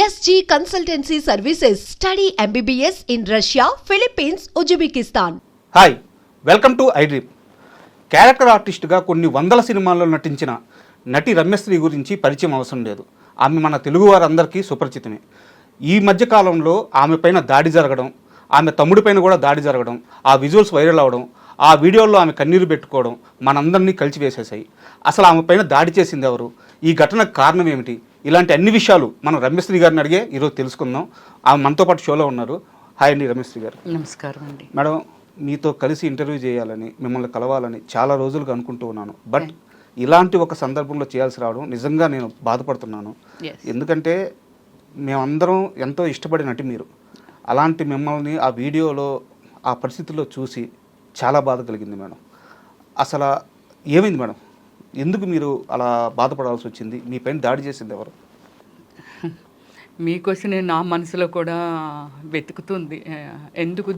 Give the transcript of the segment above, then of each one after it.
SG Consultancy Services. Study MBBS in Russia, Philippines, Uzbekistan. Hi, welcome to iDream. Character ఆర్టిస్ట్గా కొన్ని వందల సినిమాల్లో నటించిన నటి రమ్యశ్రీ గురించి పరిచయం అవసరం లేదు. ఆమె మన తెలుగు వారందరికీ సుపరిచితమే. ఈ మధ్యకాలంలో ఆమె పైన దాడి జరగడం, ఆమె తమ్ముడి పైన కూడా దాడి జరగడం, ఆ విజువల్స్ వైరల్ అవడం, ఆ వీడియోల్లో ఆమె కన్నీరు పెట్టుకోవడం మనందరినీ కలిచివేసేసాయి. అసలు ఆమె పైన దాడి చేసింది ఎవరు, ఈ ఘటనకు కారణం ఏమిటి, ఇలాంటి అన్ని విషయాలు మనం రమ్యశ్రీ గారిని అడిగే ఈరోజు తెలుసుకుందాం. ఆమె మనతో పాటు షోలో ఉన్నారు. హాయ్ అండి రమ్యశ్రీ గారు. నమస్కారం అండి. మేడం, మీతో కలిసి ఇంటర్వ్యూ చేయాలని, మిమ్మల్ని కలవాలని చాలా రోజులుగా అనుకుంటూ ఉన్నాను. బట్ ఇలాంటి ఒక సందర్భంలో చేయాల్సి రావడం నిజంగా నేను బాధపడుతున్నాను. ఎందుకంటే మేమందరం ఎంతో ఇష్టపడిన నటి మీరు. అలాంటి మిమ్మల్ని ఆ వీడియోలో ఆ పరిస్థితుల్లో చూసి చాలా బాధ కలిగింది మేడం. అసలు ఏమైంది మేడం? ఎందుకు మీరు అలా బాధపడాల్సి వచ్చింది? మీ పైన దాడి చేసింది ఎవరు? మీకోసం నేను నా మనసులో కూడా వెతుకుతుంది. ఎందుకు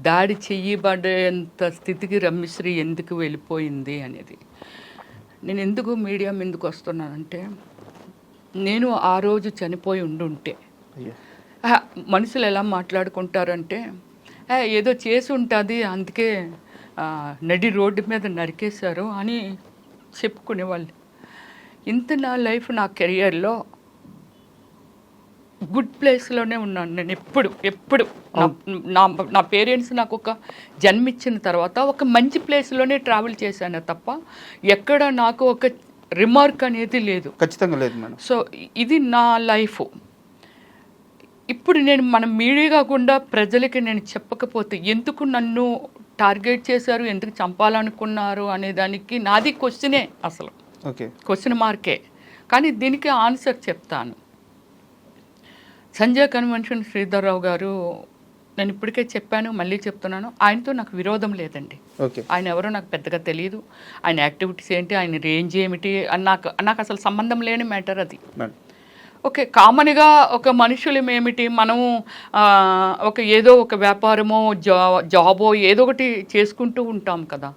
దాడి చెయ్యబడేంత స్థితికి రమ్యశ్రీ ఎందుకు వెళ్ళిపోయింది అనేది. నేను ఎందుకు మీడియా ముందుకు వస్తున్నానంటే, నేను ఆ రోజు చనిపోయి ఉండుంటే మనుషులు ఎలా మాట్లాడుకుంటారంటే, ఏదో చేసి ఉంటుంది అందుకే నడి రోడ్డు మీద నరికేశారు అని చెప్పుకునేవాళ్ళు. ఇంత నా లైఫ్, నా కెరియర్లో గుడ్ ప్లేస్లోనే ఉన్నాను నేను. ఎప్పుడు నా పేరెంట్స్ నాకు ఒక జన్మిచ్చిన తర్వాత ఒక మంచి ప్లేస్లోనే ట్రావెల్ చేశాను తప్ప ఎక్కడ నాకు ఒక రిమార్క్ అనేది లేదు. ఖచ్చితంగా లేదు మేడం. సో ఇది నా లైఫ్. ఇప్పుడు నేను మన మీడియా కాకుండా ప్రజలకి నేను చెప్పకపోతే ఎందుకు నన్ను టార్గెట్ చేశారు, ఎందుకు చంపాలనుకున్నారు అనే దానికి నాది క్వశ్చనే, అసలు క్వశ్చన్ మార్కే. కానీ దీనికి ఆన్సర్ చెప్తాను. సంజయ్ కన్వెన్షన్ శ్రీధర్రావు గారు, నేను ఇప్పటికే చెప్పాను, మళ్ళీ చెప్తున్నాను, ఆయనతో నాకు విరోధం లేదండి. ఆయన ఎవరో నాకు పెద్దగా తెలియదు. ఆయన యాక్టివిటీస్ ఏంటి, ఆయన రేంజ్ ఏమిటి అని నాకు అసలు సంబంధం లేని మ్యాటర్ అది. ఓకే, కామన్గా ఒక మనుషులం ఏమిటి, మనము ఏదో ఒక వ్యాపారమో జాబో ఏదో ఒకటి చేసుకుంటూ ఉంటాం కదా.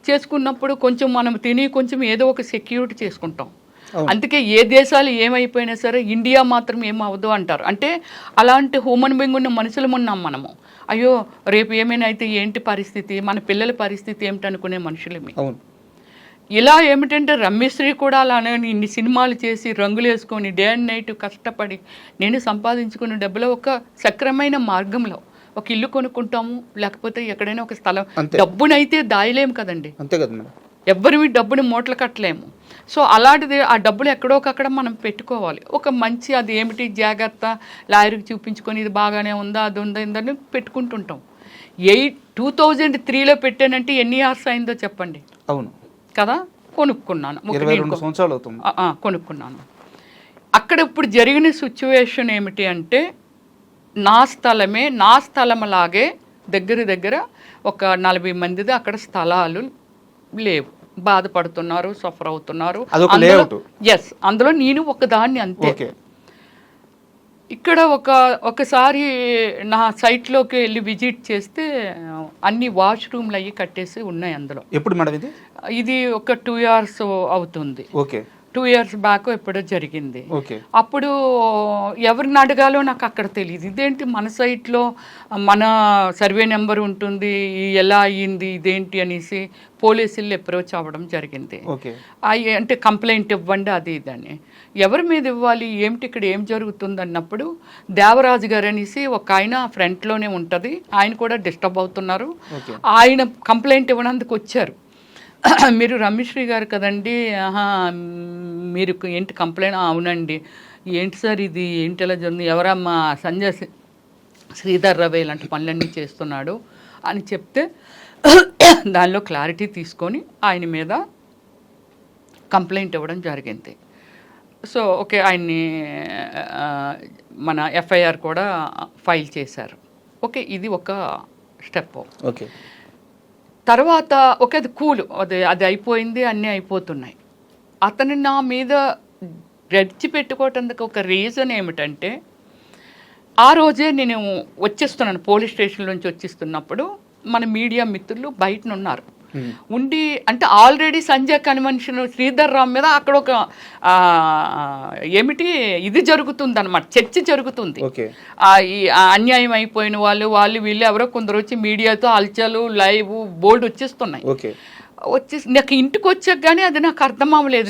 చేసుకున్నప్పుడు కొంచెం మనం తిని కొంచెం ఏదో ఒక సెక్యూరిటీ చేసుకుంటాం. అందుకే ఏ దేశాలు ఏమైపోయినా సరే ఇండియా మాత్రం ఏమవ్వదు అంటారు. అంటే అలాంటి హ్యూమన్ బీయింగ్ ఉన్న మనుషులం ఉన్నాం మనము. అయ్యో రేపు ఏమైనా అయితే ఏంటి పరిస్థితి, మన పిల్లల పరిస్థితి ఏమిటనుకునే మనుషులమే. ఇలా ఏమిటంటే రమ్యశ్రీ కూడా అలానే ఇన్ని సినిమాలు చేసి రంగులు వేసుకొని డే అండ్ నైట్ కష్టపడి నేను సంపాదించుకున్న డబ్బులో ఒక సక్రమైన మార్గంలో ఒక ఇల్లు కొనుక్కుంటాము, లేకపోతే ఎక్కడైనా ఒక స్థలం. డబ్బునైతే దాయలేము కదండి, అంతే కదా మేడం. ఎవ్వరివి డబ్బుని మూటలు కట్టలేము. సో అలాంటిది ఆ డబ్బులు ఎక్కడోకక్కడ మనం పెట్టుకోవాలి. ఒక మంచి అది ఏమిటి జాగ్రత్త లాయర్కి చూపించుకొని ఇది బాగానే ఉందా, అది ఉందా, ఇందని పెట్టుకుంటుంటాం. 2003లో పెట్టానంటే ఎన్ని ఇయర్స్ అయిందో చెప్పండి. అవును కదా. కొనుక్కున్నాను, 22 సంవత్సరాలు అవుతుంది. కొనుక్కున్నాను. అక్కడ ఇప్పుడు జరిగిన సిచ్యువేషన్ ఏమిటి అంటే, నా స్థలంలాగే దగ్గర ఒక 40 మందిది అక్కడ స్థలాలు లేవు. బాధపడుతున్నారు, సఫర్ అవుతున్నారు. ఎస్, అందులో నేను ఒకదాన్ని అంతే. ఇక్కడ ఒకసారి నా సైట్లోకి వెళ్ళి విజిట్ చేస్తే అన్ని వాష్రూమ్లు అయ్యి కట్టేసి ఉన్నాయి అందులో. ఎప్పుడు మేడం ఇది? ఇది ఒక 2 years అవుతుంది. 2 years బ్యాక్ ఎప్పుడో జరిగింది. అప్పుడు ఎవరిని అడగాలో నాకు అక్కడ తెలియదు. ఇదేంటి మన సైట్లో మన సర్వే నెంబర్ ఉంటుంది, ఎలా అయ్యింది ఇదేంటి అనేసి పోలీసులు అప్రోచ్ అవ్వడం జరిగింది. అంటే కంప్లైంట్ ఇవ్వండి అది ఇదని. ఎవరి మీద ఇవ్వాలి, ఏమిటి ఇక్కడ ఏం జరుగుతుంది అన్నప్పుడు దేవరాజు గారు అనేసి ఒక ఆయన ఫ్రంట్లోనే ఉంటుంది, ఆయన కూడా డిస్టర్బ్ అవుతున్నారు. ఆయన కంప్లైంట్ ఇవ్వడానికి వచ్చారు. మీరు రమ్యశ్రీ గారు కదండి, మీరు ఏంటి కంప్లైంట్? అవునండి. ఏంటి సార్ ఇది, ఏంటి ఎలా జరిగింది, ఎవరమ్మా? సంజయ్ శ్రీధర్రావు ఇలాంటి పనులన్నీ చేస్తున్నాడు అని చెప్తే దానిలో క్లారిటీ తీసుకొని ఆయన మీద కంప్లైంట్ ఇవ్వడం జరిగింది. సో ఓకే, ఆయన్ని మన ఎఫ్ఐఆర్ కూడా ఫైల్ చేశారు. ఓకే, ఇది ఒక స్టెప్. తర్వాత అది కూల్, అది అయిపోయింది, అన్నీ అయిపోతున్నాయి. అతను నా మీద రెచ్చి పెట్టుకోవటానికి ఒక రీజన్ ఏమిటంటే, ఆ రోజే నేను వచ్చేస్తున్నాను పోలీస్ స్టేషన్ నుంచి వచ్చేస్తున్నప్పుడు మన మీడియా మిత్రులు బయటనున్నారు. ఉండి అంటే ఆల్రెడీ సంజయ్ కన్వెన్షన్ శ్రీధర్ రావు మీద అక్కడ ఒక ఏమిటి ఇది జరుగుతుంది అనమాట, చర్చ జరుగుతుంది. ఈ అన్యాయం అయిపోయిన వాళ్ళు వీళ్ళు ఎవరో కొందరు వచ్చి మీడియాతో అల్చలు లైవ్ బోల్డ్ వచ్చేస్తున్నాయి. వచ్చేసి నాకు ఇంటికి వచ్చాక గానీ అది నాకు అర్థం అవ్వలేదు.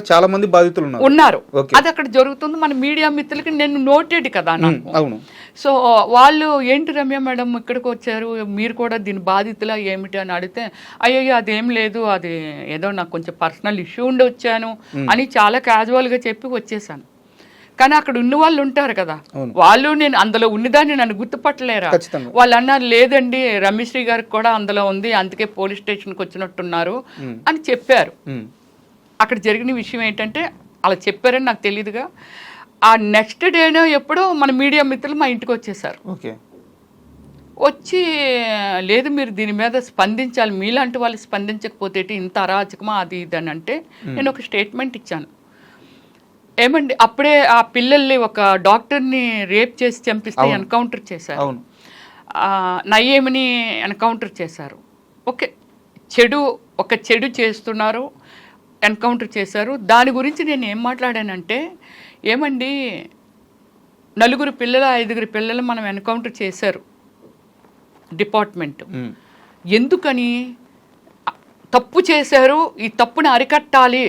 చాలా మంది బాధితులు ఉన్నారు, అది అక్కడ జరుగుతుంది. మన మీడియా మిత్రులకి నేను నోటెడ్ కదా నాకు. సో వాళ్ళు ఏంటి రమ్య మేడం ఇక్కడికి వచ్చారు, మీరు కూడా దీని బాధితులా ఏమిటి అని అడిగితే అయ్యో అదేం లేదు, అది ఏదో నాకు కొంచెం పర్సనల్ ఇష్యూ ఉండి వచ్చాను అని చాలా క్యాజువల్గా చెప్పి వచ్చేసాను. కానీ అక్కడ ఉన్న వాళ్ళు ఉంటారు కదా, వాళ్ళు నేను అందులో ఉన్నదాన్ని నన్ను గుర్తుపట్టలేరా? వాళ్ళు అన్నారు లేదండి రమ్యశ్రీ గారికి కూడా అందులో ఉంది, అందుకే పోలీస్ స్టేషన్కి వచ్చినట్టున్నారు అని చెప్పారు. అక్కడ జరిగిన విషయం ఏంటంటే అలా చెప్పారని నాకు తెలియదుగా. ఆ నెక్స్ట్ డేనో ఎప్పుడో మన మీడియా మిత్రులు మా ఇంటికి వచ్చేసారు. వచ్చి లేదు మీరు దీని మీద స్పందించాలి, మీలాంటి వాళ్ళు స్పందించకపోతే ఇంత అరాచకమా అది ఇది అని అంటే నేను ఒక స్టేట్మెంట్ ఇచ్చాను. ఏమండి అప్పుడే ఆ పిల్లల్ని ఒక డాక్టర్ని రేప్ చేసి చంపిస్తే ఎన్కౌంటర్ చేశారు, నయ్యేమిని ఎన్కౌంటర్ చేశారు. ఒక చెడు చేస్తున్నారు, ఎన్కౌంటర్ చేశారు. దాని గురించి నేను ఏం మాట్లాడానంటే ఏమండి 4 పిల్లలు 5 పిల్లలు మనం ఎన్కౌంటర్ చేశారు డిపార్ట్మెంట్, ఎందుకని తప్పు చేశారు, ఈ తప్పుని అరికట్టాలి,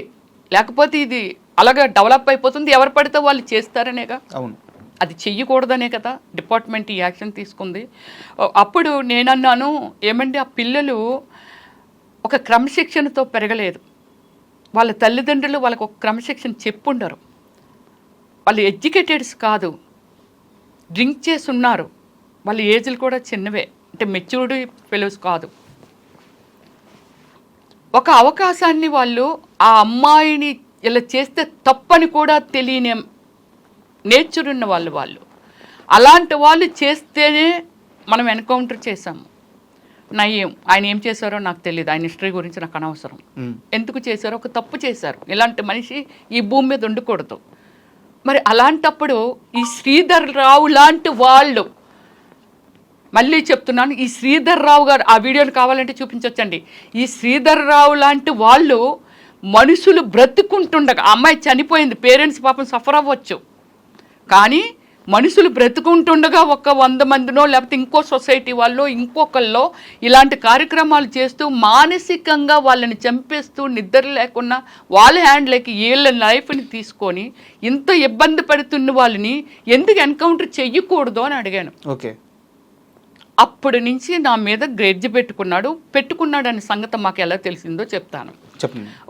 లేకపోతే ఇది అలాగా డెవలప్ అయిపోతుంది, ఎవరు పడితే వాళ్ళు చేస్తారనేగా. అవును, అది చెయ్యకూడదనే కదా డిపార్ట్మెంట్ ఈ యాక్షన్ తీసుకుంది. అప్పుడు నేనన్నాను ఏమండి ఆ పిల్లలు ఒక క్రమశిక్షణతో పెరగలేదు, వాళ్ళ తల్లిదండ్రులు వాళ్ళకు ఒక క్రమశిక్షణ చెప్పుండరు, వాళ్ళు ఎడ్యుకేటెడ్స్ కాదు, డ్రింక్ చేసి ఉన్నారు, వాళ్ళ ఏజ్లు కూడా చిన్నవే, అంటే మెచ్యూర్డ్ ఫెలోస్ కాదు. ఒక అవకాశాన్ని వాళ్ళు ఆ అమ్మాయిని ఇలా చేస్తే తప్పని కూడా తెలియని నేచర్ ఉన్న వాళ్ళు అలాంటి వాళ్ళు చేస్తేనే మనం ఎన్కౌంటర్ చేశాము. నయ్యం ఆయన ఏం చేశారో నాకు తెలియదు, ఆయన హిస్టరీ గురించి నాకు అనవసరం. ఎందుకు చేశారో ఒక తప్పు చేశారు, ఇలాంటి మనిషి ఈ భూమి మీద ఉండకూడదు. మరి అలాంటప్పుడు ఈ శ్రీధర్ రావు లాంటి వాళ్ళు, మళ్ళీ చెప్తున్నాను, ఈ శ్రీధర్ రావు గారు ఆ వీడియోని కావాలంటే చూపించవచ్చండి. ఈ శ్రీధర్ రావు లాంటి వాళ్ళు మనుషులు బ్రతుకుంటుండగా, అమ్మాయి చనిపోయింది, పేరెంట్స్ పాపం సఫర్ అవ్వచ్చు, కానీ మనుషులు బ్రతుకుంటుండగా ఒక 100 మందినో లేకపోతే ఇంకో సొసైటీ వాళ్ళు ఇంకొకళ్ళో ఇలాంటి కార్యక్రమాలు చేస్తూ మానసికంగా వాళ్ళని చంపేస్తూ నిద్ర లేకుండా వాళ్ళ హ్యాండ్లకి వీళ్ళ లైఫ్ని తీసుకొని ఇంత ఇబ్బంది పడుతున్న వాళ్ళని ఎందుకు ఎన్కౌంటర్ చెయ్యకూడదు అని అడిగాను. అప్పటి నుంచి నా మీద గ్రెడ్జ్ పెట్టుకున్నాడు అనే సంగతి మాకు ఎలా తెలిసిందో చెప్తాను.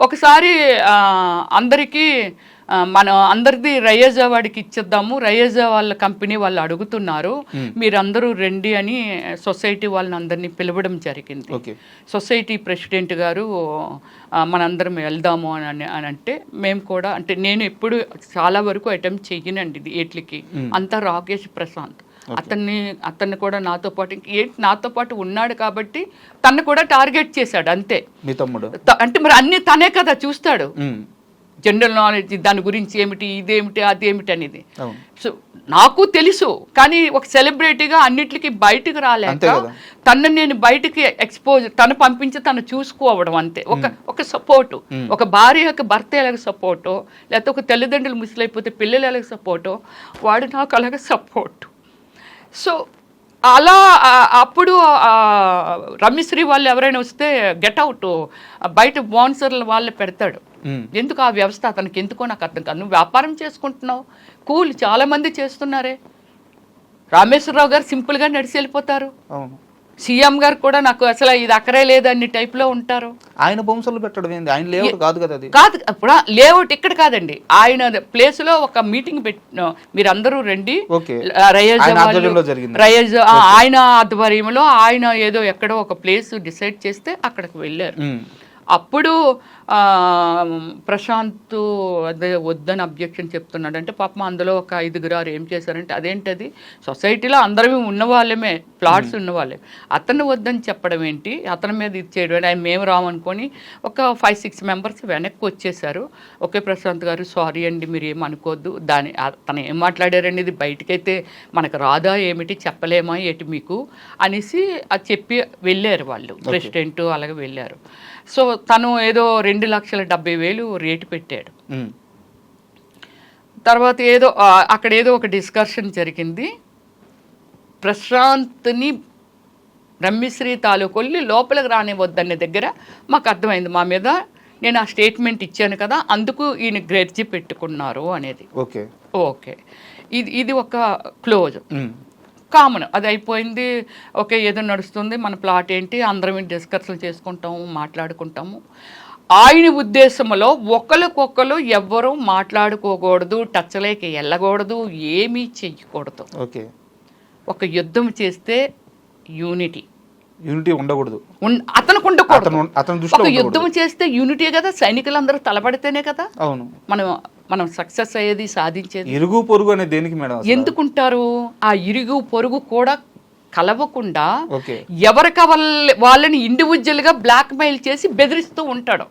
ఒకసారి అందరికీ అందరిది రయేజా వాడికి ఇచ్చేద్దాము, రయేజా వాళ్ళ కంపెనీ వాళ్ళు అడుగుతున్నారు, మీరందరూ రండి అని సొసైటీ వాళ్ళని అందరినీ పిలవడం జరిగింది. సొసైటీ ప్రెసిడెంట్ గారు మనందరం వెళ్దాము అని అంటే మేము కూడా, అంటే నేను ఎప్పుడు చాలా వరకు అటెంప్ట్ చెయ్యనండి ఇది ఏట్లకి, అంతా రాకేష్ ప్రశాంత్ అతన్ని కూడా నాతో పాటు ఉన్నాడు కాబట్టి తను కూడా టార్గెట్ చేశాడు అంతే. అంటే మరి అన్ని తనే కదా చూస్తాడు, జనరల్ నాలెడ్జ్ దాని గురించి ఏమిటి, ఇదేమిటి, అదేమిటి అనేది. సో నాకు తెలుసు, కానీ ఒక సెలబ్రిటీగా అన్నిటికీ బయటకు రాలేక తను నేను బయటికి తను పంపించి తను చూసుకోవడం అంతే. ఒక సపోర్టు, ఒక భార్య యొక్క భర్త ఎలాగ సపోర్టో, లేకపోతే ఒక తల్లిదండ్రులు ముసలైపోతే పిల్లలు ఎలాగ సపోర్టో, వాడు నాకు అలాగ సపోర్టు. సో అలా అప్పుడు రమ్యశ్రీ వాళ్ళు ఎవరైనా వస్తే గెట్ అవుట్, బయట స్పాన్సర్లు వాళ్ళు పెడతాడు. ఎందుకు ఆ వ్యవస్థ అతనికి ఎందుకో నాకు అర్థం కాదు. నువ్వు వ్యాపారం చేసుకుంటున్నావు, కూల్ చాలా మంది చేస్తున్నారే. రామేశ్వరరావు గారు సింపుల్గా నడిచి వెళ్ళిపోతారు, సీఎం గారు కూడా నాకు అసలు ఇది అక్కడే లేదని టైప్లో ఉంటారు. ఆయన బొమ్మలు పెట్టడం ఏంది, ఆయన లేఅవుట్ కాదు కదా, అది కాదు. ఇప్పుడు లేఅవుట్ ఇక్కడ కాదండి, ఆయన ప్లేస్ లో ఒక మీటింగ్ పెట్టిన, మీరు అందరూ రండి, రయేజ్ ఆయన ఆధ్వర్యంలో ఆయన ఏదో ఎక్కడో ఒక ప్లేస్ డిసైడ్ చేస్తే అక్కడికి వెళ్ళారు. అప్పుడు ప్రశాంత్ అదే వద్దని అబ్జెక్షన్ చెప్తున్నాడు అంటే పాపం అందులో ఒక 5 ఏం చేశారంటే అదేంటది సొసైటీలో అందరూ ఉన్న వాళ్ళమే ప్లాట్స్ ఉన్న వాళ్ళే అతను వద్దని చెప్పడం ఏంటి అతని మీద ఇది చేయడం ఆయన మేము రామనుకొని ఒక 5-6 మెంబర్స్ వెనక్కి వచ్చేసారు. ఓకే ప్రశాంత్ గారు సారీ అండి మీరు ఏమనుకోవద్దు దాని తను ఏం మాట్లాడారండి ఇది బయటకైతే మనకు రాదా ఏమిటి చెప్పలేమా ఏటి మీకు అనేసి అది చెప్పి వెళ్ళారు వాళ్ళు ప్రెసిడెంట్ అలాగే వెళ్ళారు. సో తను ఏదో 2,70,000 రేటు పెట్టాడు. తర్వాత ఏదో అక్కడ ఏదో ఒక డిస్కషన్ జరిగింది. ప్రశాంత్ని రమ్యశ్రీ తాలూకొల్లి లోపలికి రానివద్దనే దగ్గర మాకు అర్థమైంది మా మీద నేను ఆ స్టేట్మెంట్ ఇచ్చాను కదా అందుకు ఈయన గ్రెడ్జి పెట్టుకున్నారు అనేది. ఓకే ఓకే ఇది ఒక క్లోజ్ కామన్ అది అయిపోయింది. ఓకే ఏదో నడుస్తుంది మన ప్లాట్ ఏంటి అందరం డిస్కషన్ చేసుకుంటాము మాట్లాడుకుంటాము. ఆయన ఉద్దేశంలో ఒకరికొకరు ఎవ్వరూ మాట్లాడుకోకూడదు టచ్లోకి వెళ్ళకూడదు ఏమీ చెయ్యకూడదు. ఓకే ఒక యుద్ధం చేస్తే యూనిటీ ఉండకూడదు అతనికి ఉండకూడదు. ఒక యుద్ధం చేస్తే యూనిటీ కదా సైనికులందరూ తలపడితేనే కదా అవును మనం సక్సెస్ అయ్యేది సాధించేది. ఇరుగు పొరుగు అనేది దేనికి మేడం ఎందుకుంటారు ఆ ఇరుగు పొరుగు కూడా కలవకుండా ఎవరికి వాళ్ళని ఇండివిజువల్ గా బ్లాక్ మెయిల్ చేసి బెదిరిస్తూ ఉంటాడు.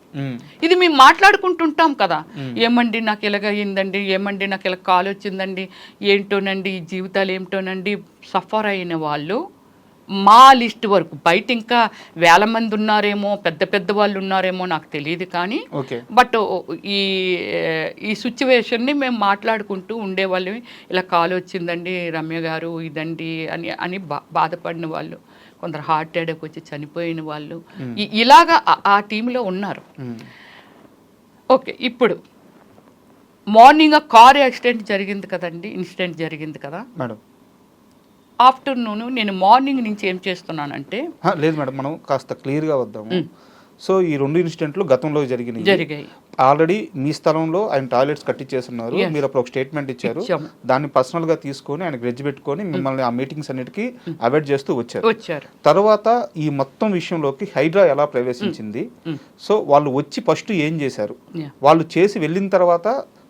ఇది మేము మాట్లాడుకుంటుంటాం కదా ఏమండి నాకు ఇలాగ అయిందండి ఏమండి నాకు ఇలా కాల్ వచ్చిందండి ఏంటోనండి ఈ జీవితాలు ఏమిటోనండి సఫర్ అయిన వాళ్ళు మా లిస్ట్ వరకు బయట ఇంకా 1000 మంది ఉన్నారేమో పెద్ద పెద్ద వాళ్ళు ఉన్నారేమో నాకు తెలియదు కానీ బట్ ఈ సిచ్యువేషన్ని మేము మాట్లాడుకుంటూ ఉండేవాళ్ళం. ఇలా కాల్ వచ్చిందండి రమ్య గారు ఇదండి అని బాధపడిన వాళ్ళు కొందరు హార్ట్ అటాక్ వచ్చి చనిపోయిన వాళ్ళు ఇలాగా ఆ టీంలో ఉన్నారు. ఓకే ఇప్పుడు మార్నింగ్ కార్ యాక్సిడెంట్ జరిగింది కదండి ఇన్సిడెంట్ జరిగింది కదా మేడం. ఆఫ్టర్నూన్ నేను మార్నింగ్ నుంచి ఏం చేస్తున్నానంటే లేదు మేడం మనం కాస్త క్లియర్గా వద్దాము. సో ఈ 2 ఇన్సిడెంట్లు గతంలో జరిగాయి. ఆల్రెడీ మీ స్థలంలో ఆయన టాయిలెట్స్ కట్టించేస్తున్నారు మీరు అప్పుడు ఒక స్టేట్మెంట్ ఇచ్చారు దాన్ని పర్సనల్ గా తీసుకొని ఆయన గ్రెడ్జ్ పెట్టుకొని మిమ్మల్ని ఆ మీటింగ్స్ అన్నిటికీ అవాయిడ్ చేస్తూ వచ్చారు. తర్వాత ఈ మొత్తం విషయంలోకి హైడ్రా ఎలా ప్రవేశించింది సో వాళ్ళు వచ్చి ఫస్ట్ ఏం చేశారు వాళ్ళు చేసి వెళ్ళిన తర్వాత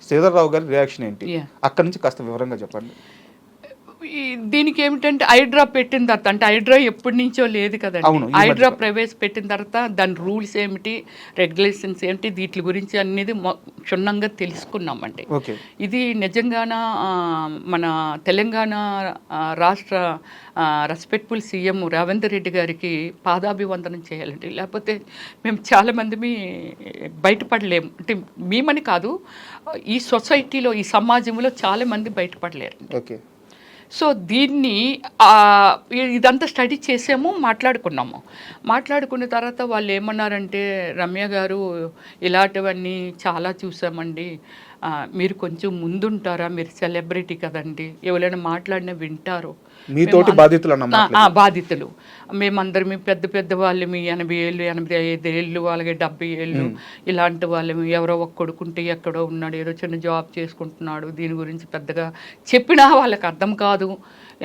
శ్రీధర్రావు గారి రియాక్షన్ ఏంటి అక్కడి నుంచి కాస్త వివరంగా చెప్పండి. దీనికి ఏమిటంటే హైడ్రా పెట్టిన తర్వాత అంటే హైడ్రా ఎప్పటి నుంచో లేదు కదండి. హైడ్రా ప్రవేశపెట్టిన తర్వాత దాని రూల్స్ ఏమిటి రెగ్యులేషన్స్ ఏమిటి వీటి గురించి అనేది క్షుణ్ణంగా తెలుసుకున్నామండి. ఇది నిజంగాన మన తెలంగాణ రాష్ట్ర రెస్పెక్ట్ఫుల్ సీఎం రేవంత్ రెడ్డి గారికి పాదాభివందనం చేయాలండి. లేకపోతే మేము చాలామంది బయటపడలేము అంటే మేమని కాదు ఈ సొసైటీలో ఈ సమాజంలో చాలామంది బయటపడలేరు. ఓకే సో దీన్ని ఇదంతా స్టడీ చేసాము మాట్లాడుకున్న తర్వాత వాళ్ళు ఏమన్నారంటే రమ్య గారు ఇలాంటివన్నీ చాలా చూసామండి మీరు కొంచెం ముందుంటారా మీరు సెలబ్రిటీ కదండి ఎవరైనా మాట్లాడినా వింటారు మీతోటి బాధితులు మేమందరం పెద్ద పెద్ద వాళ్ళమి 80 ఏళ్ళు 85 ఏళ్ళు అలాగే 70 ఏళ్ళు ఇలాంటి వాళ్ళమి ఎవరో ఒక కొడుకుంటే ఎక్కడో ఉన్నాడు ఏదో చిన్న జాబ్ చేసుకుంటున్నాడు దీని గురించి పెద్దగా చెప్పినా వాళ్ళకి అర్థం కాదు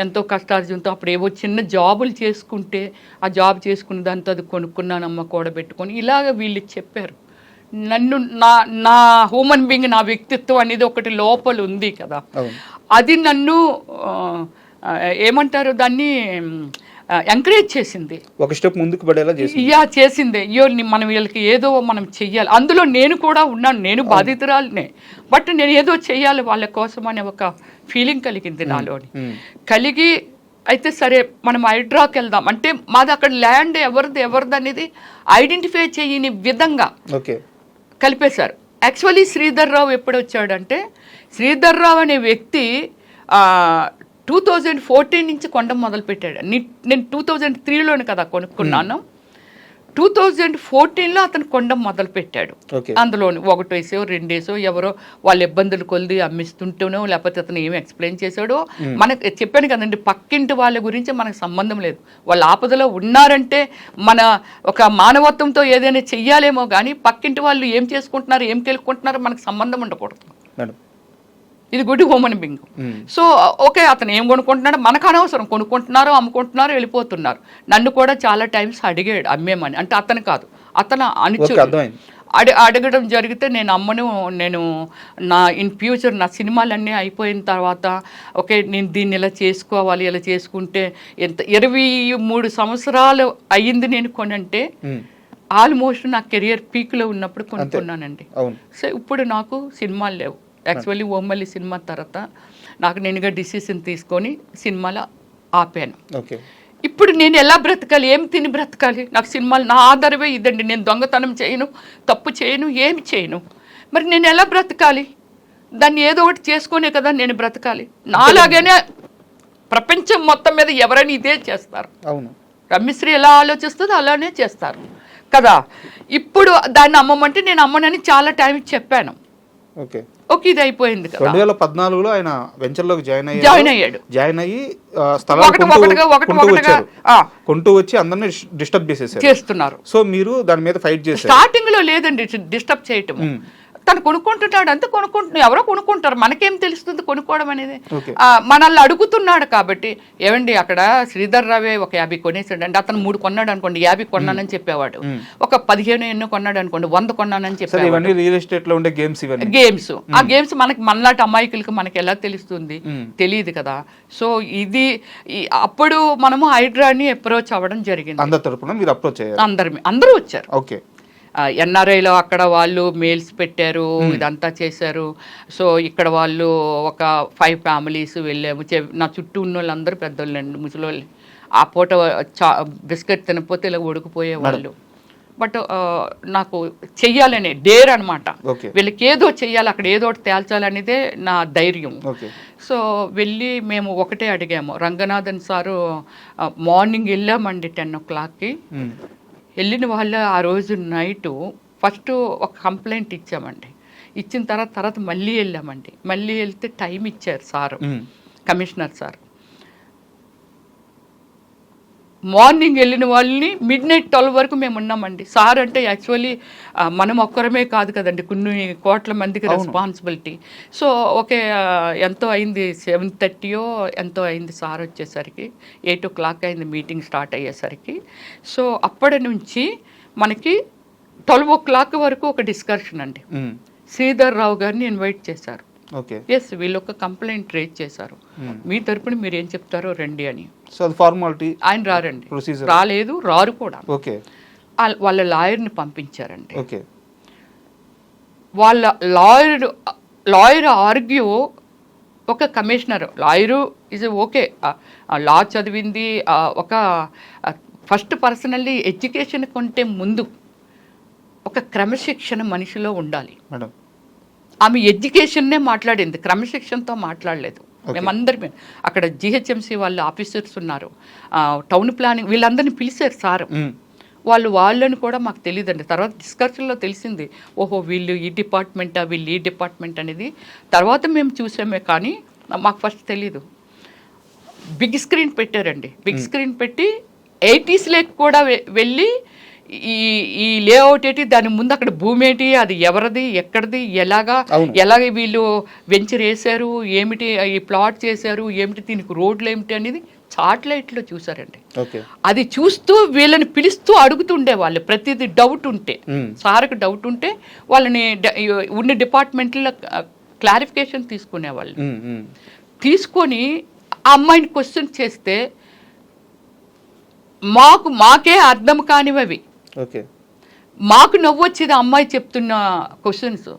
ఎంతో కష్టార్జంతో అప్పుడు ఏవో చిన్న జాబులు చేసుకుంటే ఆ జాబ్ చేసుకున్న దాంతో అది కొనుక్కున్నానమ్మ కూడబెట్టుకొని ఇలాగ వీళ్ళు చెప్పారు. నన్ను నా హ్యూమన్ బీయింగ్ నా వ్యక్తిత్వం అనేది ఒకటి లోపల ఉంది కదా అది నన్ను ఏమంటారు దాన్ని ఎంకరేజ్ చేసింది ఒక స్టెప్ ముందుకు పడేలా చేసింది. అయ్యో మనం వీళ్ళకి ఏదో మనం చెయ్యాలి అందులో నేను కూడా ఉన్నాను నేను బాధితురాలనే బట్ నేను ఏదో చెయ్యాలి వాళ్ళ కోసం అనే ఒక ఫీలింగ్ కలిగింది నాలోని కలిగి అయితే సరే మనం హైడ్రాకి వెళ్దాం అంటే మాది అక్కడ ల్యాండ్ ఎవరిది అనేది ఐడెంటిఫై చేయని విధంగా కలిపేశారు. యాక్చువల్లీ శ్రీధర్రావు ఎప్పుడు వచ్చాడంటే శ్రీధర్రావు అనే వ్యక్తి 2014 నుంచి కొండ మొదలుపెట్టాడు. నేను 2003లోనే కదా కొనుక్కున్నాను 2014లో అతను కొండ మొదలుపెట్టాడు. అందులోని 1 వేసో 2 వేసో ఎవరో వాళ్ళ ఇబ్బందులు కొలిది అమ్మిస్తుంటేనో లేకపోతే అతను ఏమి ఎక్స్ప్లెయిన్ చేశాడో మనకు చెప్పాను కదండి పక్కింటి వాళ్ళ గురించి మనకు సంబంధం లేదు వాళ్ళ ఆపదలో ఉన్నారంటే మన ఒక మానవత్వంతో ఏదైనా చెయ్యాలేమో కానీ పక్కింటి వాళ్ళు ఏం చేసుకుంటున్నారు ఏం కెలుక్కుంటున్నారో మనకు సంబంధం ఉండకూడదు. ఇది good human being. So okay అతను ఏం కొనుక్కుంటున్నాడో మనకు అనవసరం కొనుక్కుంటున్నారో అమ్ముకుంటున్నారో వెళ్ళిపోతున్నారు. నన్ను కూడా చాలా టైమ్స్ అడిగాడు అమ్మేమని అంటే అతను కాదు అతను అనుచరుడు అడగడం జరిగితే నేను అమ్మను, నేను నా ఇన్ ఫ్యూచర్ నా సినిమాలన్నీ అయిపోయిన తర్వాత ఓకే నేను దీన్ని ఇలా చేసుకోవాలి, ఇలా చేసుకుంటే ఎంత 23 సంవత్సరాలు అయ్యింది నేను కొనంటే ఆల్మోస్ట్ నా కెరియర్ పీక్లో ఉన్నప్పుడు కొనుక్కున్నానండి. సో ఇప్పుడు నాకు సినిమాలు లేవు. యాక్చువల్లీ ఓమల్లి సినిమా తర్వాత నాకు నేనుగా డిసిషన్ తీసుకొని సినిమాలు ఆపాను. ఇప్పుడు నేను ఎలా బ్రతకాలి, ఏం తిని బ్రతకాలి? నాకు సినిమాలు నా ఆధారమే ఇదండి. నేను దొంగతనం చేయను, తప్పు చేయను, ఏమి చేయను. మరి నేను ఎలా బ్రతకాలి? దాన్ని ఏదో ఒకటి చేసుకునే కదా నేను బ్రతకాలి. నాలాగానే ప్రపంచం మొత్తం మీద ఎవరైనా ఇదే చేస్తారు. అవును, రమ్యశ్రీ ఎలా ఆలోచిస్తుందో అలానే చేస్తారు కదా. ఇప్పుడు దాన్ని అమ్మమంటే నేను అమ్మనని చాలా టైం చెప్పాను. ఓకే, ఇది అయిపోయింది కదా. 2014లో ఆయన వెంచర్లోకి జాయిన్ అయ్యాడు. జాయిన్ అయ్యి కొంటూ వచ్చి అందరినీ డిస్టర్బ్ చేస్తున్నారు. సో మీరు దాని మీద ఫైట్ చేశారు. స్టార్టింగ్ లో లేదండి డిస్టర్బ్ చేయటం. తను కొనుక్కుంటున్నాడు అంతే, ఎవరో కొనుక్కుంటారు, మనకేం తెలుస్తుంది కొనుక్కోవడం అనేది. మనల్ని అడుగుతున్నాడు కాబట్టి ఏమండి అక్కడ శ్రీధర్ రావే ఒక 50 కొనేసాడు అంటే అతను 3 కొన్నాడు అనుకోండి, 50 కొన్నానని చెప్పేవాడు. ఒక 15 ఎన్నో కొన్నాడు అనుకోండి, 100 కొన్నానని చెప్పేవాడు. రియల్ ఎస్టేట్ లో ఉండే గేమ్స్. ఆ గేమ్స్ మనలాంటి అమాయకులకి మనకి ఎలా తెలుస్తుంది? తెలియదు కదా. సో ఇది అప్పుడు మనము హైడ్రాని అప్రోచ్ అవ్వడం జరిగింది. అందరూ వచ్చారు. ఓకే, ఎన్ఆర్ఐలో అక్కడ వాళ్ళు మెయిల్స్ పెట్టారు, ఇదంతా చేశారు. సో ఇక్కడ వాళ్ళు ఒక 5 ఫ్యామిలీస్ వెళ్ళాము. నా చుట్టూ ఉన్న వాళ్ళందరూ పెద్దోళ్ళండి, ముసలోళ్ళు. ఆ పూట బిస్కెట్ తినకపోతే ఇలా ఉడికిపోయేవాళ్ళు. బట్ నాకు చెయ్యాలనే డేర్ అనమాట. వీళ్ళకి ఏదో చెయ్యాలి, అక్కడ ఏదో ఒకటి తేల్చాలనేదే నా ధైర్యం. సో వెళ్ళి మేము ఒకటే అడిగాము. రంగనాథన్ సారు మార్నింగ్ వెళ్ళామండి 10 o'clockకి. వెళ్ళిన వాళ్ళు ఆ రోజు నైటు ఫస్ట్ ఒక కంప్లైంట్ ఇచ్చామండి. ఇచ్చిన తర్వాత మళ్ళీ వెళ్ళామండి. మళ్ళీ వెళ్తే టైం ఇచ్చారు సారు, కమిషనర్ సార్. మార్నింగ్ వెళ్ళిన వాళ్ళని midnight 12 వరకు మేము ఉన్నామండి. సార్ అంటే యాక్చువల్లీ మనం ఒక్కరమే కాదు కదండి, కొన్ని కోట్ల మందికి రెస్పాన్సిబిలిటీ. సో ఓకే, ఎంతో అయింది 7:30 ఎంతో అయింది సార్ వచ్చేసరికి. 8 o'clock అయింది మీటింగ్ స్టార్ట్ అయ్యేసరికి. సో అప్పటి నుంచి మనకి 12 o'clock వరకు ఒక డిస్కషన్ అండి. శ్రీధర్ రావు గారిని ఇన్వైట్ చేశారు. ఎస్, వీళ్ళు ఒక కంప్లైంట్ రేజ్ చేశారు, మీ తరపున మీరు ఏం చెప్తారో రండి అని. ఫార్మాలిటీ. ఆయన రారండి, రాలేదు, రారు కూడా. వాళ్ళ లాయర్ని పంపించారండి. వాళ్ళ లాయర్ ఆర్గ్యూ, ఒక కమిషనర్ లాయరు ఇస్ ఓకే, లా చదివింది, ఒక ఫస్ట్ పర్సనల్లీ ఎడ్యుకేషన్ కంటే ముందు ఒక క్రమశిక్షణ మనిషిలో ఉండాలి. ఆమె ఎడ్యుకేషన్నే మాట్లాడింది, క్రమశిక్షణతో మాట్లాడలేదు. మేమందరం అక్కడ జిహెచ్ఎంసీ వాళ్ళు ఆఫీసర్స్ ఉన్నారు, టౌన్ ప్లానింగ్ వీళ్ళందరినీ పిలిచారు సార్. వాళ్ళని కూడా మాకు తెలియదండి. తర్వాత డిస్కషన్లో తెలిసింది, ఓహో వీళ్ళు ఈ డిపార్ట్మెంటా, వీళ్ళు ఈ డిపార్ట్మెంట్ అనేది తర్వాత మేము చూసామే, కానీ మాకు ఫస్ట్ తెలీదు. బిగ్ స్క్రీన్ పెట్టారండి. బిగ్ స్క్రీన్ పెట్టి 80s కూడా వెళ్ళి ఈ లేఅవుట్ ఏంటి, దాని ముందు అక్కడ భూమి ఏంటి, అది ఎవరిది, ఎక్కడిది, ఎలాగ వీళ్ళు వెంచర్ వేశారు, ఏమిటి ఈ ప్లాట్ చేశారు, ఏమిటి దీనికి రోడ్లు ఏమిటి అనేది చాట్లైట్లో చూసారండి. అది చూస్తూ వీళ్ళని పిలుస్తూ అడుగుతుండే వాళ్ళు, ప్రతిదీ డౌట్ ఉంటే, సార్కి డౌట్ ఉంటే వాళ్ళని ఉన్న డిపార్ట్మెంట్లో క్లారిఫికేషన్ తీసుకునేవాళ్ళు. తీసుకొని ఆ అమ్మాయిని క్వశ్చన్ చేస్తే మాకే అర్థం కానివి అవి. మాకు నవ్వు వచ్చేది అమ్మాయి చెప్తున్న క్వశ్చన్స్.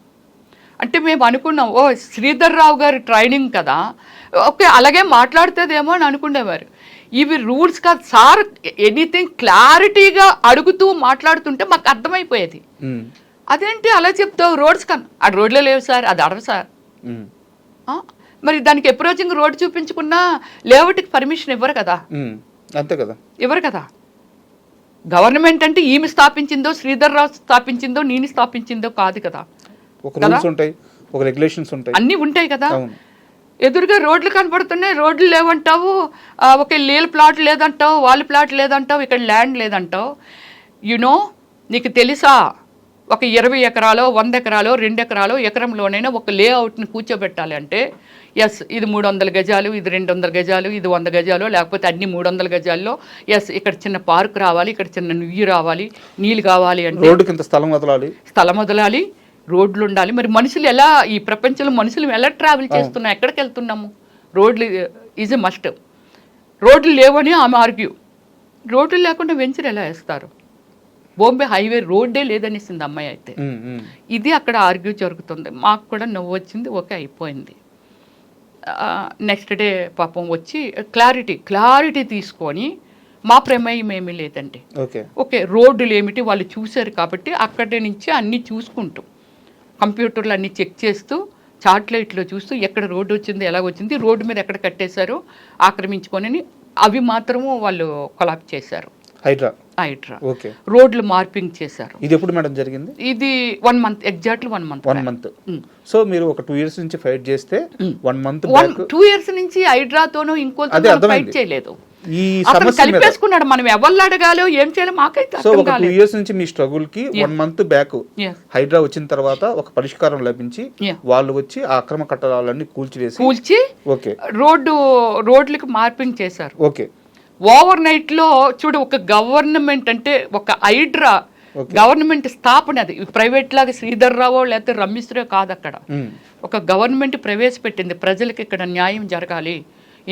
అంటే మేము అనుకున్నాం, ఓ శ్రీధర్ రావు గారి ట్రైనింగ్ కదా, ఓకే అలాగే మాట్లాడుతుందేమో అని అనుకునేవారు. ఇవి రూల్స్ కాదు సార్, ఎనీథింగ్ క్లారిటీగా అడుగుతూ మాట్లాడుతుంటే మాకు అర్థమైపోయేది. అదేంటి అలా చెప్తావు, రోడ్స్ కన్నా ఆ రోడ్లో లేవు సార్, అది అడవు సార్. మరి దానికి అప్రోచింగ్ రోడ్ చూపించుకున్నా లేఅవుట్కి పర్మిషన్ ఇవ్వరు కదా. అంతే కదా, ఇవ్వరు కదా. గవర్నమెంట్ అంటే ఈమె స్థాపించిందో, శ్రీధర్ రావు స్థాపించిందో, నేను స్థాపించిందో కాదు కదా. అన్నీ ఉంటాయి కదా. ఎదురుగా రోడ్లు కనపడుతున్నాయి, రోడ్లు లేవంటావు, ఒక నీళ్ళ ప్లాట్ లేదంటావు, వాళ్ళ ప్లాట్ లేదంటావు, ఇక్కడ ల్యాండ్ లేదంటావు. యునో నీకు తెలుసా ఒక 20 ఎకరాలో 100 ఎకరాలో 2 ఎకరాలో ఎకరంలోనైనా ఒక లేఅవుట్ని కూర్చోబెట్టాలి అంటే ఎస్ ఇది 300 గజాలు, ఇది 200 గజాలు, ఇది 100 గజాలు, లేకపోతే అన్ని 300 గజాల్లో ఎస్ ఇక్కడ చిన్న పార్క్ రావాలి, ఇక్కడ చిన్న నుయ్యి రావాలి, నీళ్ళు కావాలి అంటే రోడ్డుకి స్థలం వదలాలి, రోడ్లు ఉండాలి. మరి మనుషులు ఎలా, ఈ ప్రపంచంలో మనుషులు ఎలా ట్రావెల్ చేస్తున్నాం, ఎక్కడికి వెళ్తున్నాము? రోడ్లు ఈజ్ ఎ మస్ట్. రోడ్లు లేవని ఆమె ఆర్గ్యూ. రోడ్లు లేకుండా వెంచర్ ఎలా వేస్తారు? బాంబే హైవే రోడ్డే లేదనిసింది అమ్మాయి అయితే. ఇది అక్కడ ఆర్గ్యూ జరుగుతుంది. మాకు కూడా నవ్వు వచ్చింది, ఓకే అయిపోయింది. నెక్స్ట్ డే పాపం వచ్చి క్లారిటీ తీసుకొని మా ప్రమేయం ఏమీ లేదండి, ఓకే రోడ్డులు ఏమిటి వాళ్ళు చూశారు కాబట్టి అక్కడి నుంచి అన్నీ చూసుకుంటూ కంప్యూటర్లు అన్నీ చెక్ చేస్తూ చార్ట్లైట్లో చూస్తూ ఎక్కడ రోడ్డు వచ్చింది, ఎలా వచ్చింది, రోడ్డు మీద ఎక్కడ కట్టేశారు ఆక్రమించుకొని అవి మాత్రము వాళ్ళు కొలాప్స్ చేశారు. హైడ్రా రోడ్లు మార్పింగ్ చేశారు. ఇది ఎప్పుడు మేడం జరిగింది? ఇది 1 మంత్, ఎగ్జాక్ట్లీ 1 మంత్. సో మీరు ఒక 2 years నుంచి ఫైట్ చేస్తే 1 month 2 years నుంచి హైడ్రాతోనూ ఇంకో ఫైట్ చేయలేదు. ఈ కలిపేసుకున్నాడు. మనం ఎవరు అడగాలో ఏం చేయాలో మాకైతే సో ఒక 2 years నుంచి మీ స్ట్రగుల్ కి 1 month బ్యాక్ హైడ్రా వచ్చిన తర్వాత ఒక పరిష్కారం లభించి వాళ్ళు వచ్చి ఆ అక్రమ కట్టడాలన్నీ కూల్చి ఓకే రోడ్లకి మార్పింగ్ చేశారు. ఓకే ఓవర్ నైట్ లో చూడు, ఒక గవర్నమెంట్ అంటే ఒక హైడ్రా గవర్నమెంట్ స్థాపన, అది ప్రైవేట్ లాగా శ్రీధర్ రావో లేకపోతే రమేశ్వరో కాదు. అక్కడ ఒక గవర్నమెంట్ ప్రవేశపెట్టింది, ప్రజలకు ఇక్కడ న్యాయం జరగాలి,